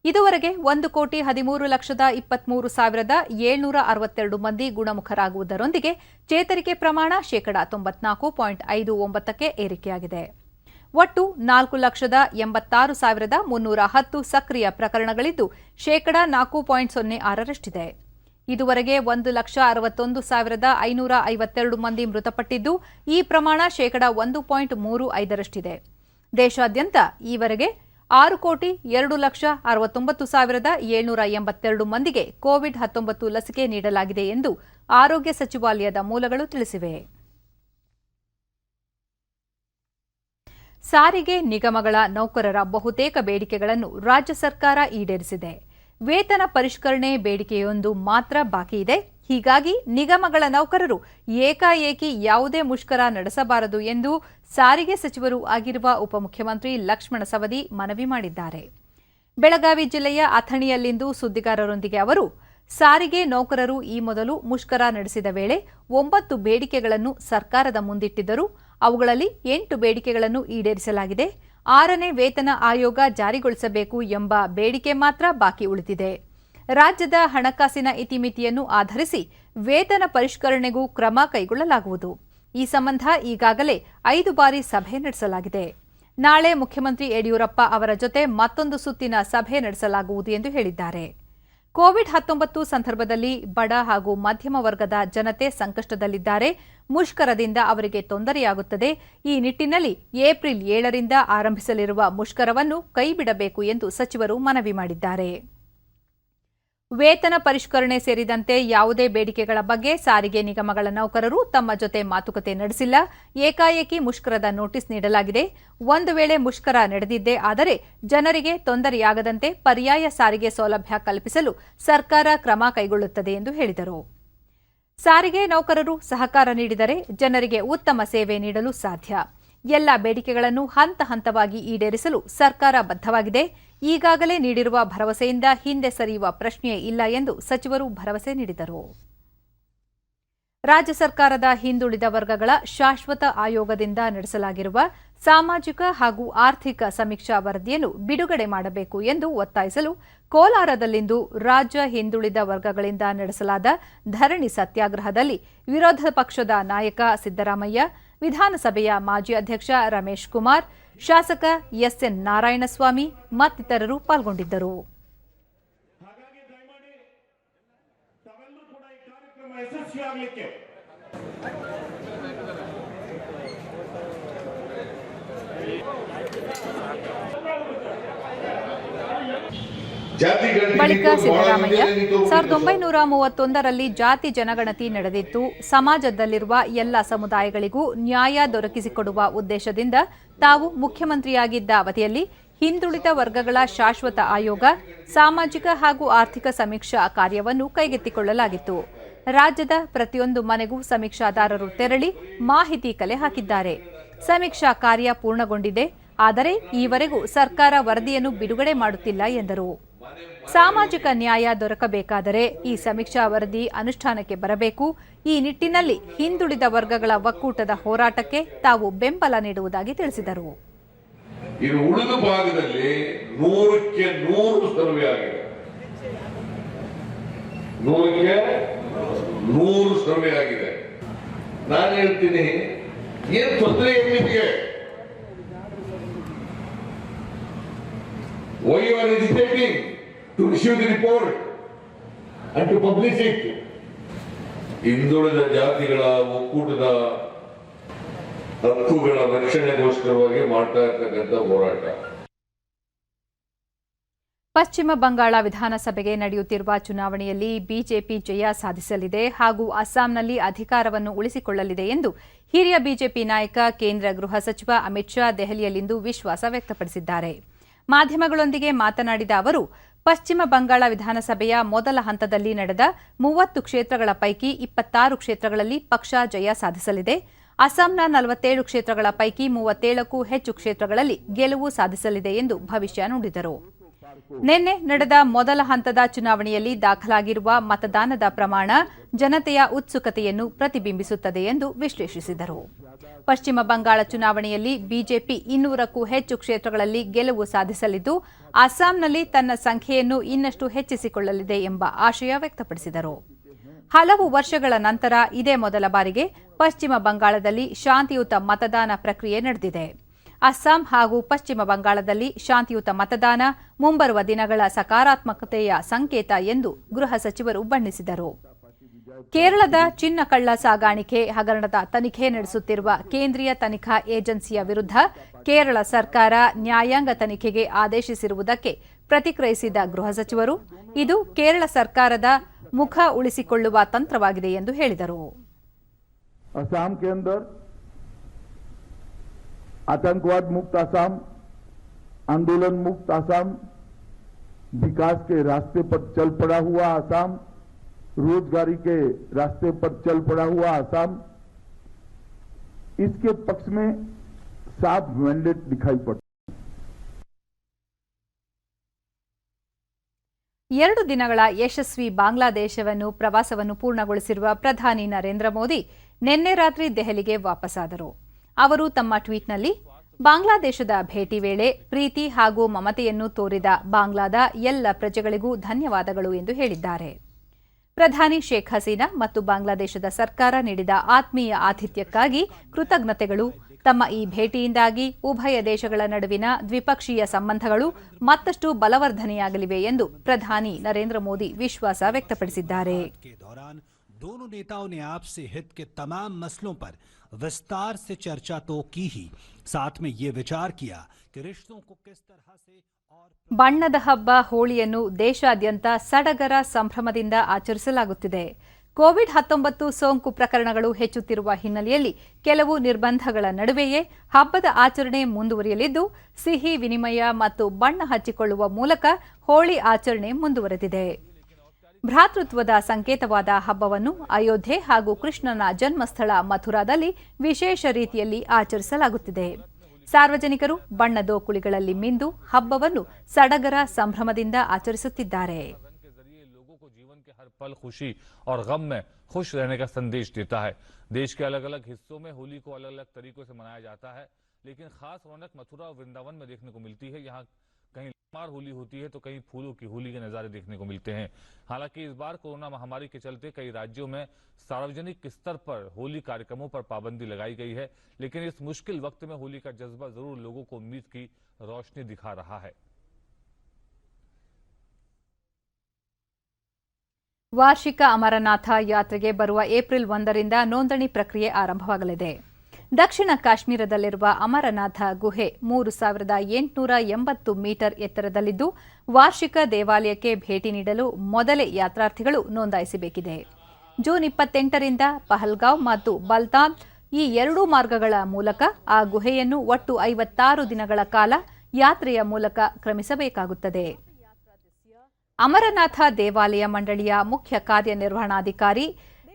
ಇದುವರೆಗೆ 1,13,23,762 ಮಂದಿ ಗುಣಮುಖರಾಗುವುದರೊಂದಿಗೆ ಚೇತರಿಕೆ ಪ್ರಮಾಣ 94.59% ಏರಿಕೆಯಾಗಿದೆ. ಒಟ್ಟು 4,86,310 ಸಕ್ರಿಯ ಪ್ರಕರಣಗಳಿದ್ದು 4.06%. ಇದುವರೆಗೆ 1,61,552 ಮಂದಿ ಮೃತಪಟ್ಟಿದ್ದು ಈ ಪ್ರಮಾಣ 1.35%. ದೇಶಾದ್ಯಂತ ಈವರೆಗೆ 6,2,69,782 ಮಂದಿಗೆ ಕೋವಿಡ್-19 ಲಸಿಕೆ ನೀಡಲಾಗಿದೆ ಎಂದು ಆರೋಗ್ಯ ಸಚಿವಾಲಯದ ಮೂಲಗಳು ತಿಳಿಸಿವೆ. ಸಾರಿಗೆ ನಿಗಮಗಳ ನೌಕರರ ಬಹುತೇಕ ಬೇಡಿಕೆಗಳನ್ನು ರಾಜ್ಯ ಸರ್ಕಾರ ಈಡೇರಿಸಿದೆ. ವೇತನ ಪರಿಷ್ಕರಣೆ ಬೇಡಿಕೆಯೊಂದು ಮಾತ್ರ ಬಾಕಿ ಇದೆ. ಹೀಗಾಗಿ ನಿಗಮಗಳ ನೌಕರರು ಏಕಾಏಕಿ ಯಾವುದೇ ಮುಷ್ಕರ ನಡೆಸಬಾರದು ಎಂದು ಸಾರಿಗೆ ಸಚಿವರೂ ಆಗಿರುವ ಉಪಮುಖ್ಯಮಂತ್ರಿ ಲಕ್ಷ್ಮಣ ಸವದಿ ಮನವಿ ಮಾಡಿದ್ದಾರೆ. ಬೆಳಗಾವಿ ಜಿಲ್ಲೆಯ ಅಥಣಿಯಲ್ಲಿಂದು ಸುದ್ದಿಗಾರರೊಂದಿಗೆ ಅವರು, ಸಾರಿಗೆ ನೌಕರರು ಈ ಮೊದಲು ಮುಷ್ಕರ ನಡೆಸಿದ ವೇಳೆ 9 ಬೇಡಿಕೆಗಳನ್ನು ಸರ್ಕಾರದ ಮುಂದಿಟ್ಟಿದ್ದರು. ಅವುಗಳಲ್ಲಿ 8 ಬೇಡಿಕೆಗಳನ್ನು ಈಡೇರಿಸಲಾಗಿದೆ. 6ನೇ ವೇತನ ಆಯೋಗ ಜಾರಿಗೊಳಿಸಬೇಕು ಎಂಬ ಬೇಡಿಕೆ ಮಾತ್ರ ಬಾಕಿ ಉಳಿದಿದೆ. ರಾಜ್ಯದ ಹಣಕಾಸಿನ ಇತಿಮಿತಿಯನ್ನು ಆಧರಿಸಿ ವೇತನ ಪರಿಷ್ಕರಣೆಗೂ ಕ್ರಮ ಕೈಗೊಳ್ಳಲಾಗುವುದು. ಈ ಸಂಬಂಧ ಈಗಾಗಲೇ 5 ಬಾರಿ ಸಭೆ ನಡೆಸಲಾಗಿದೆ. ನಾಳೆ ಮುಖ್ಯಮಂತ್ರಿ ಯಡಿಯೂರಪ್ಪ ಅವರ ಜೊತೆ ಮತ್ತೊಂದು ಸುತ್ತಿನ ಸಭೆ ನಡೆಸಲಾಗುವುದು ಎಂದು ಹೇಳಿದ್ದಾರೆ. ಕೋವಿಡ್-19 ಸಂದರ್ಭದಲ್ಲಿ ಬಡ ಹಾಗೂ ಮಧ್ಯಮ ವರ್ಗದ ಜನತೆ ಸಂಕಷ್ಟದಲ್ಲಿದ್ದಾರೆ. ಮುಷ್ಕರದಿಂದ ಅವರಿಗೆ ತೊಂದರೆಯಾಗುತ್ತದೆ. ಈ ನಿಟ್ಟಿನಲ್ಲಿ ಏಪ್ರಿಲ್ 7ರಿಂದ ಆರಂಭಿಸಲಿರುವ ಮುಷ್ಕರವನ್ನು ಕೈಬಿಡಬೇಕು ಎಂದು ಸಚಿವರು ಮನವಿ ಮಾಡಿದ್ದಾರೆ. ವೇತನ ಪರಿಷ್ಕರಣೆ ಸೇರಿದಂತೆ ಯಾವುದೇ ಬೇಡಿಕೆಗಳ ಬಗ್ಗೆ ಸಾರಿಗೆ ನಿಗಮಗಳ ನೌಕರರು ತಮ್ಮ ಜೊತೆ ಮಾತುಕತೆ ನಡೆಸಿಲ್ಲ. ಏಕಾಏಕಿ ಮುಷ್ಕರದ ನೋಟಿಸ್ ನೀಡಲಾಗಿದೆ. ಒಂದು ವೇಳೆ ಮುಷ್ಕರ ನಡೆದಿದ್ದೇ ಆದರೆ ಜನರಿಗೆ ತೊಂದರೆಯಾಗದಂತೆ ಪರ್ಯಾಯ ಸಾರಿಗೆ ಸೌಲಭ್ಯ ಕಲ್ಪಿಸಲು ಸರ್ಕಾರ ಕ್ರಮ ಕೈಗೊಳ್ಳುತ್ತದೆ ಎಂದು ಹೇಳಿದರು. ಸಾರಿಗೆ ನೌಕರರು ಸಹಕಾರ ನೀಡಿದರೆ ಜನರಿಗೆ ಉತ್ತಮ ಸೇವೆ ನೀಡಲು ಸಾಧ್ಯ. ಎಲ್ಲ ಬೇಡಿಕೆಗಳನ್ನು ಹಂತ ಹಂತವಾಗಿ ಈಡೇರಿಸಲು ಸರ್ಕಾರ ಬದ್ಧವಾಗಿದೆ. ಈಗಾಗಲೇ ನೀಡಿರುವ ಭರವಸೆಯಿಂದ ಹಿಂದೆ ಸರಿಯುವ ಪ್ರಶ್ನೆಯೇ ಇಲ್ಲ ಎಂದು ಸಚಿವರು ಭರವಸೆ ನೀಡಿದರು. ರಾಜ್ಯ ಸರ್ಕಾರದ ಹಿಂದುಳಿದ ವರ್ಗಗಳ ಶಾಶ್ವತ ಆಯೋಗದಿಂದ ನಡೆಸಲಾಗಿರುವ ಸಾಮಾಜಿಕ ಹಾಗೂ ಆರ್ಥಿಕ ಸಮೀಕ್ಷಾ ವರದಿಯನ್ನು ಬಿಡುಗಡೆ ಮಾಡಬೇಕು ಎಂದು ಒತ್ತಾಯಿಸಲು ಕೋಲಾರದಲ್ಲಿಂದು ರಾಜ್ಯ ಹಿಂದುಳಿದ ವರ್ಗಗಳಿಂದ ನಡೆಸಲಾದ ಧರಣಿ ಸತ್ಯಾಗ್ರಹದಲ್ಲಿ ವಿರೋಧ ಪಕ್ಷದ ನಾಯಕ ಸಿದ್ದರಾಮಯ್ಯ, ವಿಧಾನಸಭೆಯ ಮಾಜಿ ಅಧ್ಯಕ್ಷ ರಮೇಶ್ ಕುಮಾರ್, ಶಾಸಕ ಎಸ್ಎನ್ ನಾರಾಯಣಸ್ವಾಮಿ ಮತ್ತಿತರರು ಪಾಲ್ಗೊಂಡಿದ್ದರು. ಬಳಿಕ ಸಿದ್ದರಾಮಯ್ಯ 1931ರಲ್ಲಿ ಜಾತಿ ಜನಗಣತಿ ನಡೆದಿತ್ತು. ಸಮಾಜದಲ್ಲಿರುವ ಎಲ್ಲ ಸಮುದಾಯಗಳಿಗೂ ನ್ಯಾಯ ದೊರಕಿಸಿಕೊಡುವ ಉದ್ದೇಶದಿಂದ ತಾವು ಮುಖ್ಯಮಂತ್ರಿಯಾಗಿದ್ದ ಅವಧಿಯಲ್ಲಿ ಹಿಂದುಳಿದ ವರ್ಗಗಳ ಶಾಶ್ವತ ಆಯೋಗ, ಸಾಮಾಜಿಕ ಹಾಗೂ ಆರ್ಥಿಕ ಸಮೀಕ್ಷಾ ಕಾರ್ಯವನ್ನು ಕೈಗೆತ್ತಿಕೊಳ್ಳಲಾಗಿತ್ತು. ರಾಜ್ಯದ ಪ್ರತಿಯೊಂದು ಮನೆಗೂ ಸಮೀಕ್ಷಾದಾರರು ತೆರಳಿ ಮಾಹಿತಿ ಕಲೆ ಹಾಕಿದ್ದಾರೆ. ಸಮೀಕ್ಷಾ ಕಾರ್ಯ ಪೂರ್ಣಗೊಂಡಿದೆ. ಆದರೆ ಈವರೆಗೂ ಸರ್ಕಾರ ವರದಿಯನ್ನು ಬಿಡುಗಡೆ ಮಾಡುತ್ತಿಲ್ಲ ಎಂದರು. ಸಾಮಾಜಿಕ ನ್ಯಾಯ ದೊರಕಬೇಕಾದರೆ ಈ ಸಮೀಕ್ಷಾ ವರದಿ ಅನುಷ್ಠಾನಕ್ಕೆ ಬರಬೇಕು. ಈ ನಿಟ್ಟಿನಲ್ಲಿ ಹಿಂದುಳಿದ ವರ್ಗಗಳ ಒಕ್ಕೂಟದ ಹೋರಾಟಕ್ಕೆ ತಾವು ಬೆಂಬಲ ನೀಡುವುದಾಗಿ ತಿಳಿಸಿದರು. ಇನ್ನು ಉಳಿದ ಭಾಗದಲ್ಲಿ 100ಕ್ಕೆ 100 ಸರ್ವೆ ಆಗಿದೆ. 100ಕ್ಕೆ 100 ಸರ್ವೆ ಆಗಿದೆ. ನಾನು ಹೇಳ್ತೀನಿ, ಏನು ತೊಂದರೆ ನಿಮಗೆ? Why you are hesitating to issue the report and to publish it? ಹಿಂದುಳಿದ ಜಾತಿಗಳ ಒಕ್ಕೂಟದ ಹಕ್ಕುಗಳ ರಕ್ಷಣೆಗೋಸ್ಕರವಾಗಿ ಮಾಡ್ತಾ ಇರ್ತಕ್ಕಂಥ ಹೋರಾಟ. ಪಶ್ಚಿಮ ಬಂಗಾಳ ವಿಧಾನಸಭೆಗೆ ನಡೆಯುತ್ತಿರುವ ಚುನಾವಣೆಯಲ್ಲಿ ಬಿಜೆಪಿ ಜಯ ಸಾಧಿಸಲಿದೆ ಹಾಗೂ ಅಸ್ಸಾಂನಲ್ಲಿ ಅಧಿಕಾರವನ್ನು ಉಳಿಸಿಕೊಳ್ಳಲಿದೆ ಎಂದು ಹಿರಿಯ ಬಿಜೆಪಿ ನಾಯಕ ಕೇಂದ್ರ ಗೃಹ ಸಚಿವ ಅಮಿತ್ ಶಾ ದೆಹಲಿಯಲ್ಲಿಂದು ವಿಶ್ವಾಸ ವ್ಯಕ್ತಪಡಿಸಿದ್ದಾರೆ. ಮಾಧ್ಯಮಗಳೊಂದಿಗೆ ಮಾತನಾಡಿದ ಅವರು, ಪಶ್ಚಿಮ ಬಂಗಾಳ ವಿಧಾನಸಭೆಯ ಮೊದಲ ಹಂತದಲ್ಲಿ ನಡೆದ 30 ಕ್ಷೇತ್ರಗಳ ಪೈಕಿ 26 ಕ್ಷೇತ್ರಗಳಲ್ಲಿ ಪಕ್ಷ ಜಯ ಸಾಧಿಸಲಿದೆ. ಅಸ್ಸಾಂನ 47 ಕ್ಷೇತ್ರಗಳ ಪೈಕಿ 37ಕ್ಕೂ ಹೆಚ್ಚು ಕ್ಷೇತ್ರಗಳಲ್ಲಿ ಗೆಲುವು ಸಾಧಿಸಲಿದೆ ಎಂದು ಭವಿಷ್ಯ ನುಡಿದರು. ನಿನ್ನೆ ನಡೆದ ಮೊದಲ ಹಂತದ ಚುನಾವಣೆಯಲ್ಲಿ ದಾಖಲಾಗಿರುವ ಮತದಾನದ ಪ್ರಮಾಣ ಜನತೆಯ ಉತ್ಸುಕತೆಯನ್ನು ಪ್ರತಿಬಿಂಬಿಸುತ್ತದೆ ಎಂದು ವಿಶ್ಲೇಷಿಸಿದರು. ಪಶ್ಚಿಮ ಬಂಗಾಳ ಚುನಾವಣೆಯಲ್ಲಿ ಬಿಜೆಪಿ 200ಕ್ಕೂ ಹೆಚ್ಚು ಕ್ಷೇತ್ರಗಳಲ್ಲಿ ಗೆಲುವು ಸಾಧಿಸಲಿದ್ದು, ಅಸ್ಸಾಂನಲ್ಲಿ ತನ್ನ ಸಂಖ್ಯೆಯನ್ನು ಇನ್ನಷ್ಟು ಹೆಚ್ಚಿಸಿಕೊಳ್ಳಲಿದೆ ಎಂಬ ಆಶಯ ವ್ಯಕ್ತಪಡಿಸಿದರು. ಹಲವು ವರ್ಷಗಳ ನಂತರ ಇದೇ ಮೊದಲ ಬಾರಿಗೆ ಪಶ್ಚಿಮ ಬಂಗಾಳದಲ್ಲಿ ಶಾಂತಿಯುತ ಮತದಾನ ಪ್ರಕ್ರಿಯೆ ನಡೆದಿದೆ. ಅಸ್ಸಾಂ ಹಾಗೂ ಪಶ್ಚಿಮ ಬಂಗಾಳದಲ್ಲಿ ಶಾಂತಿಯುತ ಮತದಾನ ಮುಂಬರುವ ದಿನಗಳ ಸಕಾರಾತ್ಮಕತೆಯ ಸಂಕೇತ ಎಂದು ಗೃಹ ಸಚಿವರು ಬಣ್ಣಿಸಿದರು. ಕೇರಳದ ಚಿನ್ನ ಕಳ್ಳ ಸಾಗಾಣಿಕೆ ಹಗರಣದ ತನಿಖೆ ನಡೆಸುತ್ತಿರುವ ಕೇಂದ್ರೀಯ ತನಿಖಾ ಏಜೆನ್ಸಿಯ ವಿರುದ್ಧ ಕೇರಳ ಸರ್ಕಾರ ನ್ಯಾಯಾಂಗ ತನಿಖೆಗೆ ಆದೇಶಿಸಿರುವುದಕ್ಕೆ ಪ್ರತಿಕ್ರಿಯಿಸಿದ ಗೃಹ ಸಚಿವರು, ಇದು ಕೇರಳ ಸರ್ಕಾರದ ಮುಖ ಉಳಿಸಿಕೊಳ್ಳುವ ತಂತ್ರವಾಗಿದೆ ಎಂದು ಹೇಳಿದರು. असम के अंदर आतंकवाद मुक्त असम, आंदोलन मुक्त असम, विकास के रास्ते पर चल पड़ा हुआ असम, रोजगारी के रास्ते पर चल पड़ा हुआ असम, इसके पक्ष में साफ मैंडेट दिखाई पड़ता। 2 ದಿನಗಳ ಯಶಸ್ವಿ ಬಾಂಗ್ಲಾದೇಶವನ್ನು ಪ್ರವಾಸವನ್ನು ಪೂರ್ಣಗೊಳಿಸಿರುವ ಪ್ರಧಾನಿ ನರೇಂದ್ರ ಮೋದಿ ನಿನ್ನೆ ರಾತ್ರಿ ದೆಹಲಿಗೆ ವಾಪಸ್ಸಾದರು. ಅವರು ತಮ್ಮ ಟ್ವೀಟ್ನಲ್ಲಿ ಬಾಂಗ್ಲಾದೇಶದ ಭೇಟಿ ವೇಳೆ ಪ್ರೀತಿ ಹಾಗೂ ಮಮತೆಯನ್ನು ತೋರಿದ ಬಾಂಗ್ಲಾದ ಎಲ್ಲ ಪ್ರಜೆಗಳಿಗೂ ಧನ್ಯವಾದಗಳು ಎಂದು ಹೇಳಿದ್ದಾರೆ. ಪ್ರಧಾನಿ ಶೇಖ್ ಹಸೀನಾ ಮತ್ತು ಬಾಂಗ್ಲಾದೇಶದ ಸರ್ಕಾರ ನೀಡಿದ ಆತ್ಮೀಯ ಆತಿಥ್ಯಕ್ಕಾಗಿ ಕೃತಜ್ಞತೆಗಳು. ತಮ್ಮ ಈ ಭೇಟಿಯಿಂದಾಗಿ ಉಭಯ ದೇಶಗಳ ನಡುವಿನ ದ್ವಿಪಕ್ಷೀಯ ಸಂಬಂಧಗಳು ಮತ್ತಷ್ಟು ಬಲವರ್ಧನೆಯಾಗಲಿವೆ ಎಂದು ಪ್ರಧಾನಿ ನರೇಂದ್ರ ಮೋದಿ ವಿಶ್ವಾಸ ವ್ಯಕ್ತಪಡಿಸಿದ್ದಾರೆ. दोनों नेताओं ने आपसे हित के तमाम मसलों पर विस्तार से चर्चा तो की ही, साथ में ये विचार किया कि रिश्तों को किस तरह से और ಬಣ್ಣದ ಹಬ್ಬ ಹೋಳಿಯನ್ನು ದೇಶಾದ್ಯಂತ ಸಡಗರ ಸಂಭ್ರಮದಿಂದ ಆಚರಿಸಲಾಗುತ್ತಿದೆ. ಕೋವಿಡ್-19 ಸೋಂಕು ಪ್ರಕರಣಗಳು ಹೆಚ್ಚುತ್ತಿರುವ ಹಿನ್ನೆಲೆಯಲ್ಲಿ ಕೆಲವು ನಿರ್ಬಂಧಗಳ ನಡುವೆಯೇ ಹಬ್ಬದ ಆಚರಣೆ ಮುಂದುವರಿಯಲಿದ್ದು, ಸಿಹಿ ವಿನಿಮಯ ಮತ್ತು ಬಣ್ಣ ಹಚ್ಚಿಕೊಳ್ಳುವ ಮೂಲಕ ಹೋಳಿ ಆಚರಣೆ ಮುಂದುವರೆದಿದೆ. ಭ್ರಾತೃತ್ವದ ಸಂಕೇತವಾದ ಹಬ್ಬವನ್ನು ಅಯೋಧ್ಯೆ ಹಾಗೂ ಕೃಷ್ಣನ ಜನ್ಮಸ್ಥಳ ಮಥುರಾದಲ್ಲಿ ವಿಶೇಷ ರೀತಿಯಲ್ಲಿ ಆಚರಿಸಲಾಗುತ್ತಿದೆ. ಸಾರ್ವಜನಿಕರು ಬಣ್ಣದ ಕುಳಿಗಳಲ್ಲಿ ಮಿಂದು ಹಬ್ಬವನ್ನು ಸಡಗರ ಸಂಭ್ರಮದಿಂದ ಆಚರಿಸುತ್ತಿದ್ದಾರೆ. पल खुशी और गम में खुश रहने का संदेश देता है. देश के अलग अलग हिस्सों में होली को अलग अलग तरीकों से मनाया जाता है, लेकिन खास रौनक मथुरा और वृंदावन में देखने को मिलती है. यहाँ कहीं मार होली होती है तो कहीं फूलों की होली के नजारे देखने को मिलते हैं. हालांकि इस बार कोरोना महामारी के चलते कई राज्यों में सार्वजनिक स्तर पर होली कार्यक्रमों पर पाबंदी लगाई गई है, लेकिन इस मुश्किल वक्त में होली का जज्बा जरूर लोगों को उम्मीद की रोशनी दिखा रहा है. ವಾರ್ಷಿಕ ಅಮರನಾಥ ಯಾತ್ರೆಗೆ ಬರುವ ಏಪ್ರಿಲ್ 1ರಿಂದ ನೋಂದಣಿ ಪ್ರಕ್ರಿಯೆ ಆರಂಭವಾಗಲಿದೆ. ದಕ್ಷಿಣ ಕಾಶ್ಮೀರದಲ್ಲಿರುವ ಅಮರನಾಥ ಗುಹೆ 3880 ಮೀಟರ್ ಎತ್ತರದಲ್ಲಿದ್ದು, ವಾರ್ಷಿಕ ದೇವಾಲಯಕ್ಕೆ ಭೇಟಿ ನೀಡಲು ಮೊದಲೇ ಯಾತ್ರಾರ್ಥಿಗಳು ನೋಂದಾಯಿಸಬೇಕಿದೆ. ಜೂನ್ 28ರಿಂದ ಪಹಲ್ಗಾಂವ್ ಮತ್ತು ಬಲ್ತಾಲ್ ಈ 2 ಮಾರ್ಗಗಳ ಮೂಲಕ ಆ ಗುಹೆಯನ್ನು ಒಟ್ಟು 56 ದಿನಗಳ ಕಾಲ ಯಾತ್ರೆಯ ಮೂಲಕ ಕ್ರಮಿಸಬೇಕಾಗುತ್ತದೆ. ಅಮರನಾಥ ದೇವಾಲಯ ಮಂಡಳಿಯ ಮುಖ್ಯ ಕಾರ್ಯನಿರ್ವಹಣಾಧಿಕಾರಿ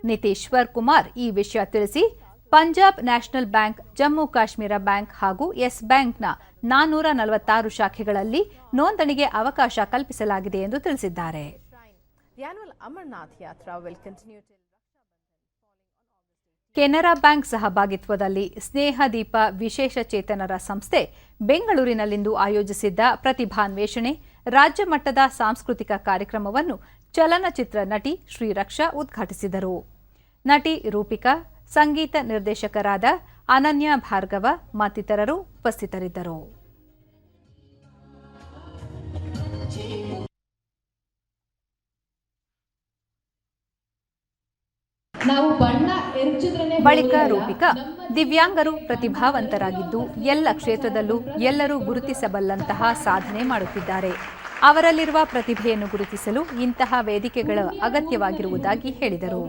ನಿತೀಶ್ವರ್ ಕುಮಾರ್ ಈ ವಿಷಯ ತಿಳಿಸಿ, Punjab national bank, Jammu Kashmir bank ಹಾಗೂ ಯೆಸ್ ಬ್ಯಾಂಕ್ನ 446 ಶಾಖೆಗಳಲ್ಲಿ ನೋಂದಣಿಗೆ ಅವಕಾಶ ಕಲ್ಪಿಸಲಾಗಿದೆ ಎಂದು ತಿಳಿಸಿದ್ದಾರೆ. ಕೆನರಾ ಬ್ಯಾಂಕ್ ಸಹಭಾಗಿತ್ವದಲ್ಲಿ ಸ್ನೇಹದೀಪ ವಿಶೇಷ ಚೇತನರ ಸಂಸ್ಥೆ ಬೆಂಗಳೂರಿನಲ್ಲಿಂದು ಆಯೋಜಿಸಿದ್ದ ಪ್ರತಿಭಾನ್ವೇಷಣೆ ರಾಜ್ಯ ಮಟ್ಟದ ಸಾಂಸ್ಕೃತಿಕ ಕಾರ್ಯಕ್ರಮವನ್ನು ಚಲನಚಿತ್ರ ನಟಿ ಶ್ರೀರಕ್ಷಾ ಉದ್ಘಾಟಿಸಿದರು. ನಟಿ ರೂಪಿಕಾ, ಸಂಗೀತ ನಿರ್ದೇಶಕರಾದ ಅನನ್ಯ ಭಾರ್ಗವ ಮತ್ತಿತರರು ಉಪಸ್ಥಿತರಿದ್ದರು. ಬಳಿಕ ರೂಪಿಕಾ, ದಿವ್ಯಾಂಗರು ಪ್ರತಿಭಾವಂತರಾಗಿದ್ದು ಎಲ್ಲ ಕ್ಷೇತ್ರದಲ್ಲೂ ಎಲ್ಲರೂ ಗುರುತಿಸಬಲ್ಲಂತಹ ಸಾಧನೆ ಮಾಡುತ್ತಿದ್ದಾರೆ. ಅವರಲ್ಲಿರುವ ಪ್ರತಿಭೆಯನ್ನು ಗುರುತಿಸಲು ಇಂತಹ ವೇದಿಕೆಗಳ ಅಗತ್ಯವಾಗಿರುವುದಾಗಿ ಹೇಳಿದರು.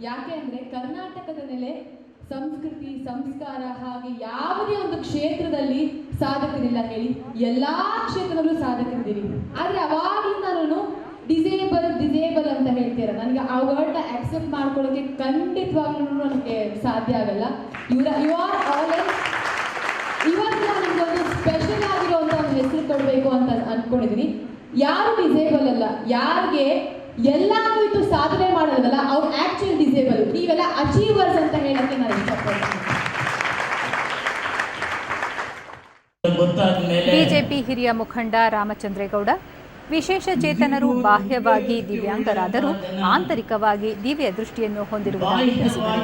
ಯಾಕೆ ಅಂದ್ರೆ ಕರ್ನಾಟಕದ ನೆಲೆ ಸಂಸ್ಕೃತಿ ಸಂಸ್ಕಾರ ಹಾಗೆ ಯಾವುದೇ ಒಂದು ಕ್ಷೇತ್ರದಲ್ಲಿ ಸಾಧಕರಿಲ್ಲ ಹೇಳಿ, ಎಲ್ಲಾ ಕ್ಷೇತ್ರದಲ್ಲೂ ಸಾಧಕರಿದ್ದೀವಿ. ಆದ್ರೆ ಅವಾಗಲೂ ನಾನು ಡಿಸೇಬಲ್ ಅಂತ ಹೇಳ್ತೀರ, ನನಗೆ ಆ ವರ್ಡ್ನ ಆಕ್ಸೆಪ್ಟ್ ಮಾಡ್ಕೊಳ್ಳೋಕೆ ಖಂಡಿತವಾಗ್ಲೂ ನನಗೆ ಸಾಧ್ಯ ಆಗಲ್ಲ. ಇವತ್ತು ನನಗೆ ಒಂದು ಸ್ಪೆಷಲ್ ಆಗಿರುವಂತ ಒಂದು ಹೆಸರು ಕೊಡಬೇಕು ಅಂತ ಅನ್ಕೊಂಡಿದೀನಿ. ಯಾರು ಡಿಸೇಬಲ್ ಅಲ್ಲ, ಯಾರಿಗೆ ಎಲ್ಲಾನು ಇದು ಸಾಧನೆ ಮಾಡೋದಲ್ಲ, ಅವ್ರು ಆಕ್ಚುಲಿ ಡಿಸೇಬಲ್. ನೀವೆಲ್ಲ ಅಚೀವರ್ಸ್ ಅಂತ ಹೇಳಕ್ಕೆ ನಾನು ಇಷ್ಟಪಡ್ತೀನಿ. ಬಿಜೆಪಿ ಹಿರಿಯ ಮುಖಂಡ ರಾಮಚಂದ್ರೇಗೌಡ, ವಿಶೇಷ ಚೇತನರು ಬಾಹ್ಯವಾಗಿ ದಿವ್ಯಾಂಗರಾದರೂ ಆಂತರಿಕವಾಗಿ ದಿವ್ಯ ದೃಷ್ಟಿಯನ್ನು ಹೊಂದಿರುವುದಾಗಿ ತಿಳಿಸಿದರು.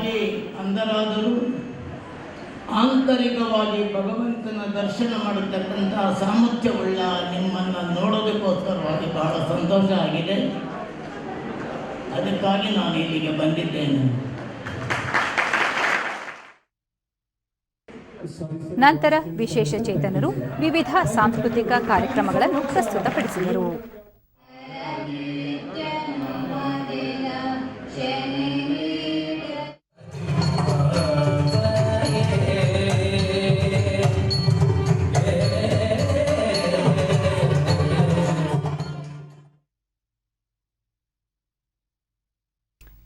ಆಂತರಿಕವಾಗಿ ಭಗವಂತನ ದರ್ಶನ ಮಾಡತಕ್ಕಂತಹ ಸಾಮರ್ಥ್ಯವುಳ್ಳ ನಿಮ್ಮನ್ನು ನೋಡೋದಕ್ಕೋಸ್ಕರವಾಗಿ ಬಹಳ ಸಂತೋಷ ಆಗಿದೆ. ಅದಕ್ಕಾಗಿ ನಾನು ಇಲ್ಲಿಗೆ ಬಂದಿದ್ದೇನೆ. ನಂತರ ವಿಶೇಷ ಚೇತನರು ವಿವಿಧ ಸಾಂಸ್ಕೃತಿಕ ಕಾರ್ಯಕ್ರಮಗಳನ್ನು ಪ್ರಸ್ತುತಪಡಿಸಿದರು.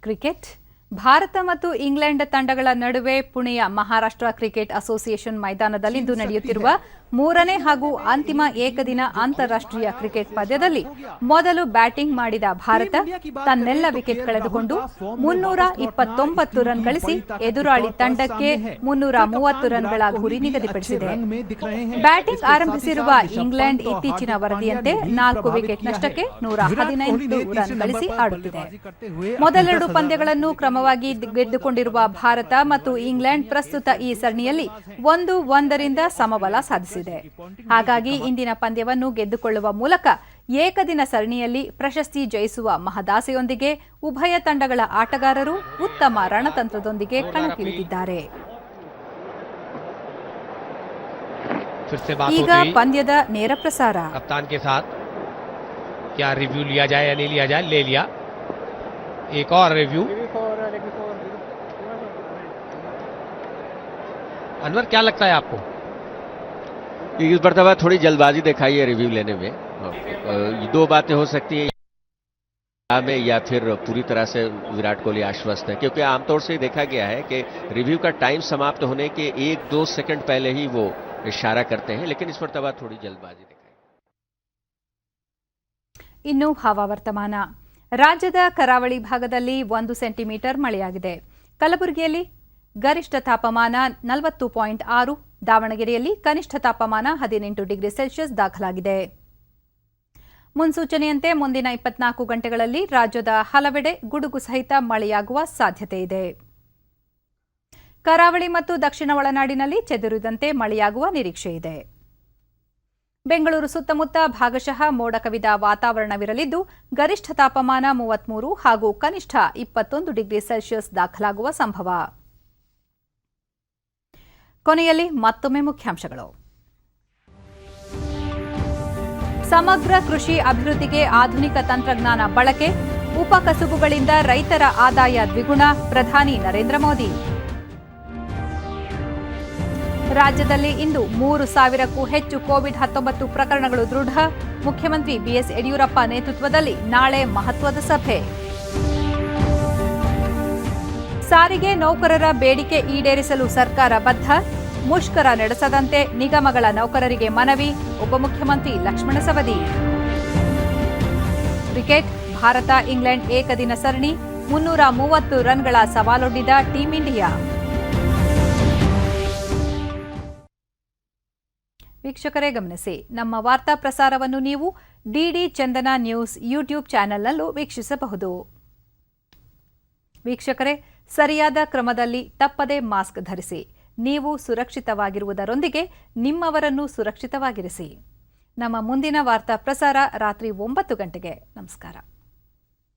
ಕ್ರಿಕೆಟ್. ಭಾರತ ಮತ್ತು ಇಂಗ್ಲೆಂಡ್ ತಂಡಗಳ ನಡುವೆ ಪುಣೆಯ ಮಹಾರಾಷ್ಟ್ರ ಕ್ರಿಕೆಟ್ ಅಸೋಸಿಯೇಷನ್ ಮೈದಾನದಲ್ಲಿಂದು ನಡೆಯುತ್ತಿರುವ ಮೂರನೇ ಹಾಗೂ ಅಂತಿಮ ಏಕದಿನ ಅಂತಾರಾಷ್ಟ್ರೀಯ ಕ್ರಿಕೆಟ್ ಪಂದ್ಯದಲ್ಲಿ ಮೊದಲು ಬ್ಯಾಟಿಂಗ್ ಮಾಡಿದ ಭಾರತ ತನ್ನೆಲ್ಲ ವಿಕೆಟ್ ಕಳೆದುಕೊಂಡು 329 ರನ್ ಗಳಿಸಿ ಎದುರಾಳಿ ತಂಡಕ್ಕೆ 330 ರನ್ಗಳ ಗುರಿ ನಿಗದಿಪಡಿಸಿದೆ. ಬ್ಯಾಟಿಂಗ್ ಆರಂಭಿಸಿರುವ ಇಂಗ್ಲೆಂಡ್ ಇತ್ತೀಚಿನ ವರದಿಯಂತೆ 4 ವಿಕೆಟ್ ನಷ್ಟಕ್ಕೆ 115 ರನ್ ಗಳಿಸಿ ಆಡುತ್ತಿದೆ. ಮೊದಲೆರಡು ಪಂದ್ಯಗಳನ್ನು ಕ್ರಮವಾಗಿ ಗೆದ್ದುಕೊಂಡಿರುವ ಭಾರತ ಮತ್ತು ಇಂಗ್ಲೆಂಡ್ ಪ್ರಸ್ತುತ ಈ ಸರಣಿಯಲ್ಲಿ 1-1 ಸಮಬಲ ಸಾಧಿಸಿದೆ. ಹಾಗಾಗಿ ಇಂದಿನ ಪಂದ್ಯವನ್ನು ಗೆದ್ದುಕೊಳ್ಳುವ ಮೂಲಕ ಏಕದಿನ ಸರಣಿಯಲ್ಲಿ ಪ್ರಶಸ್ತಿ ಜಯಿಸುವ ಮಹದಾಸೆಯೊಂದಿಗೆ ಉಭಯ ತಂಡಗಳ ಆಟಗಾರರು ಉತ್ತಮ ರಣತಂತ್ರದೊಂದಿಗೆ ಕಣಕ್ಕಿಳಿದಿದ್ದಾರೆ. ಈಗ ಪಂದ್ಯದ ನೇರ ಪ್ರಸಾರ. कप्तान के साथ क्या रिव्यू लिया जाए या नहीं लिया जाए, ले लिया एक और रिव्यू. अनवर, क्या लगता है आपको? इस मरतबा थोड़ी जल्दबाजी दिखाई है रिव्यू लेने में. दो बातें हो सकती है में या फिर पूरी तरह से विराट कोहली आश्वस्त है, क्योंकि आमतौर से देखा गया है कि रिव्यू का टाइम समाप्त होने के 1-2 सेकंड पहले ही वो इशारा करते हैं, लेकिन इस मरतबा थोड़ी जल्दबाजी दिखाई. ಇನ್ನು ಹವಾವರ್ತಮಾನ. ರಾಜ್ಯದ ಕರಾವಳಿ ಭಾಗದಲ್ಲಿ 1 ಸೆಂಟಿಮೀಟರ್ ಮಳೆಯಾಗಿದೆ. ಕಲಬುರಗಿಯಲ್ಲಿ ಗರಿಷ್ಠ ತಾಪಮಾನ 40.6, ದಾವಣಗೆರೆಯಲ್ಲಿ ಕನಿಷ್ಠ ತಾಪಮಾನ 18 ಡಿಗ್ರಿ ಸೆಲ್ಸಿಯಸ್ ದಾಖಲಾಗಿದೆ. ಮುನ್ಸೂಚನೆಯಂತೆ ಮುಂದಿನ 24 ಗಂಟೆಗಳಲ್ಲಿ ರಾಜ್ಯದ ಹಲವೆಡೆ ಗುಡುಗು ಸಹಿತ ಮಳೆಯಾಗುವ ಸಾಧ್ಯತೆ ಇದೆ. ಕರಾವಳಿ ಮತ್ತು ದಕ್ಷಿಣ ಒಳನಾಡಿನಲ್ಲಿ ಚದುರಿದಂತೆ ಮಳೆಯಾಗುವ ನಿರೀಕ್ಷೆ ಇದೆ. ಬೆಂಗಳೂರು ಸುತ್ತಮುತ್ತ ಭಾಗಶಃ ಮೋಡ ಕವಿದ ವಾತಾವರಣವಿರಲಿದ್ದು ಗರಿಷ್ಠ ತಾಪಮಾನ 33 ಹಾಗೂ ಕನಿಷ್ಠ 21 ಡಿಗ್ರಿ ಸೆಲ್ಸಿಯಸ್ ದಾಖಲಾಗುವ ಸಂಭವ. ಕೊನೆಯಲ್ಲಿ ಮತ್ತೊಮ್ಮೆ ಮುಖ್ಯಾಂಶಗಳು. ಸಮಗ್ರ ಕೃಷಿ ಅಭಿವೃದ್ಧಿಗೆ ಆಧುನಿಕ ತಂತ್ರಜ್ಞಾನ ಬಳಕೆ, ಉಪಕಸುಬುಗಳಿಂದ ರೈತರ ಆದಾಯ ದ್ವಿಗುಣ, ಪ್ರಧಾನಿ ನರೇಂದ್ರ ಮೋದಿ. ರಾಜ್ಯದಲ್ಲಿ ಇಂದು 3,000ಕ್ಕೂ ಹೆಚ್ಚು ಕೋವಿಡ್-19 ಪ್ರಕರಣಗಳು ದೃಢ, ಮುಖ್ಯಮಂತ್ರಿ ಬಿಎಸ್ ಯಡಿಯೂರಪ್ಪ ನೇತೃತ್ವದಲ್ಲಿ ನಾಳೆ ಮಹತ್ವದ ಸಭೆ. ಸಾರಿಗೆ ನೌಕರರ ಬೇಡಿಕೆ ಈಡೇರಿಸಲು ಸರ್ಕಾರ ಬದ್ಧ, ಮುಷ್ಕರ ನಡೆಸದಂತೆ ನಿಗಮಗಳ ನೌಕರರಿಗೆ ಮನವಿ, ಉಪಮುಖ್ಯಮಂತ್ರಿ ಲಕ್ಷ್ಮಣ ಸವದಿ. ಕ್ರಿಕೆಟ್. ಭಾರತ ಇಂಗ್ಲೆಂಡ್ ಏಕದಿನ ಸರಣಿ, 330 ರನ್ಗಳ ಸವಾಲೊಡ್ಡಿದ ಟೀಂ ಇಂಡಿಯಾ. ವೀಕ್ಷಕರೇ ಗಮನಿಸಿ, ನಮ್ಮ ವಾರ್ತಾ ಪ್ರಸಾರವನ್ನು ನೀವು ಡಿಡಿ ಚಂದನ ನ್ಯೂಸ್ ಯೂಟ್ಯೂಬ್ ಚಾನೆಲ್ನಲ್ಲೂ ವೀಕ್ಷಿಸಬಹುದು. ವೀಕ್ಷಕರೇ, ಸರಿಯಾದ ಕ್ರಮದಲ್ಲಿ ತಪ್ಪದೇ ಮಾಸ್ಕ್ ಧರಿಸಿ. ನೀವು ಸುರಕ್ಷಿತವಾಗಿರುವುದರೊಂದಿಗೆ ನಿಮ್ಮವರನ್ನು ಸುರಕ್ಷಿತವಾಗಿರಿಸಿ. ನಮ್ಮ ಮುಂದಿನ ವಾರ್ತಾ ಪ್ರಸಾರ ರಾತ್ರಿ 9 ಗಂಟೆಗೆ. ನಮಸ್ಕಾರ.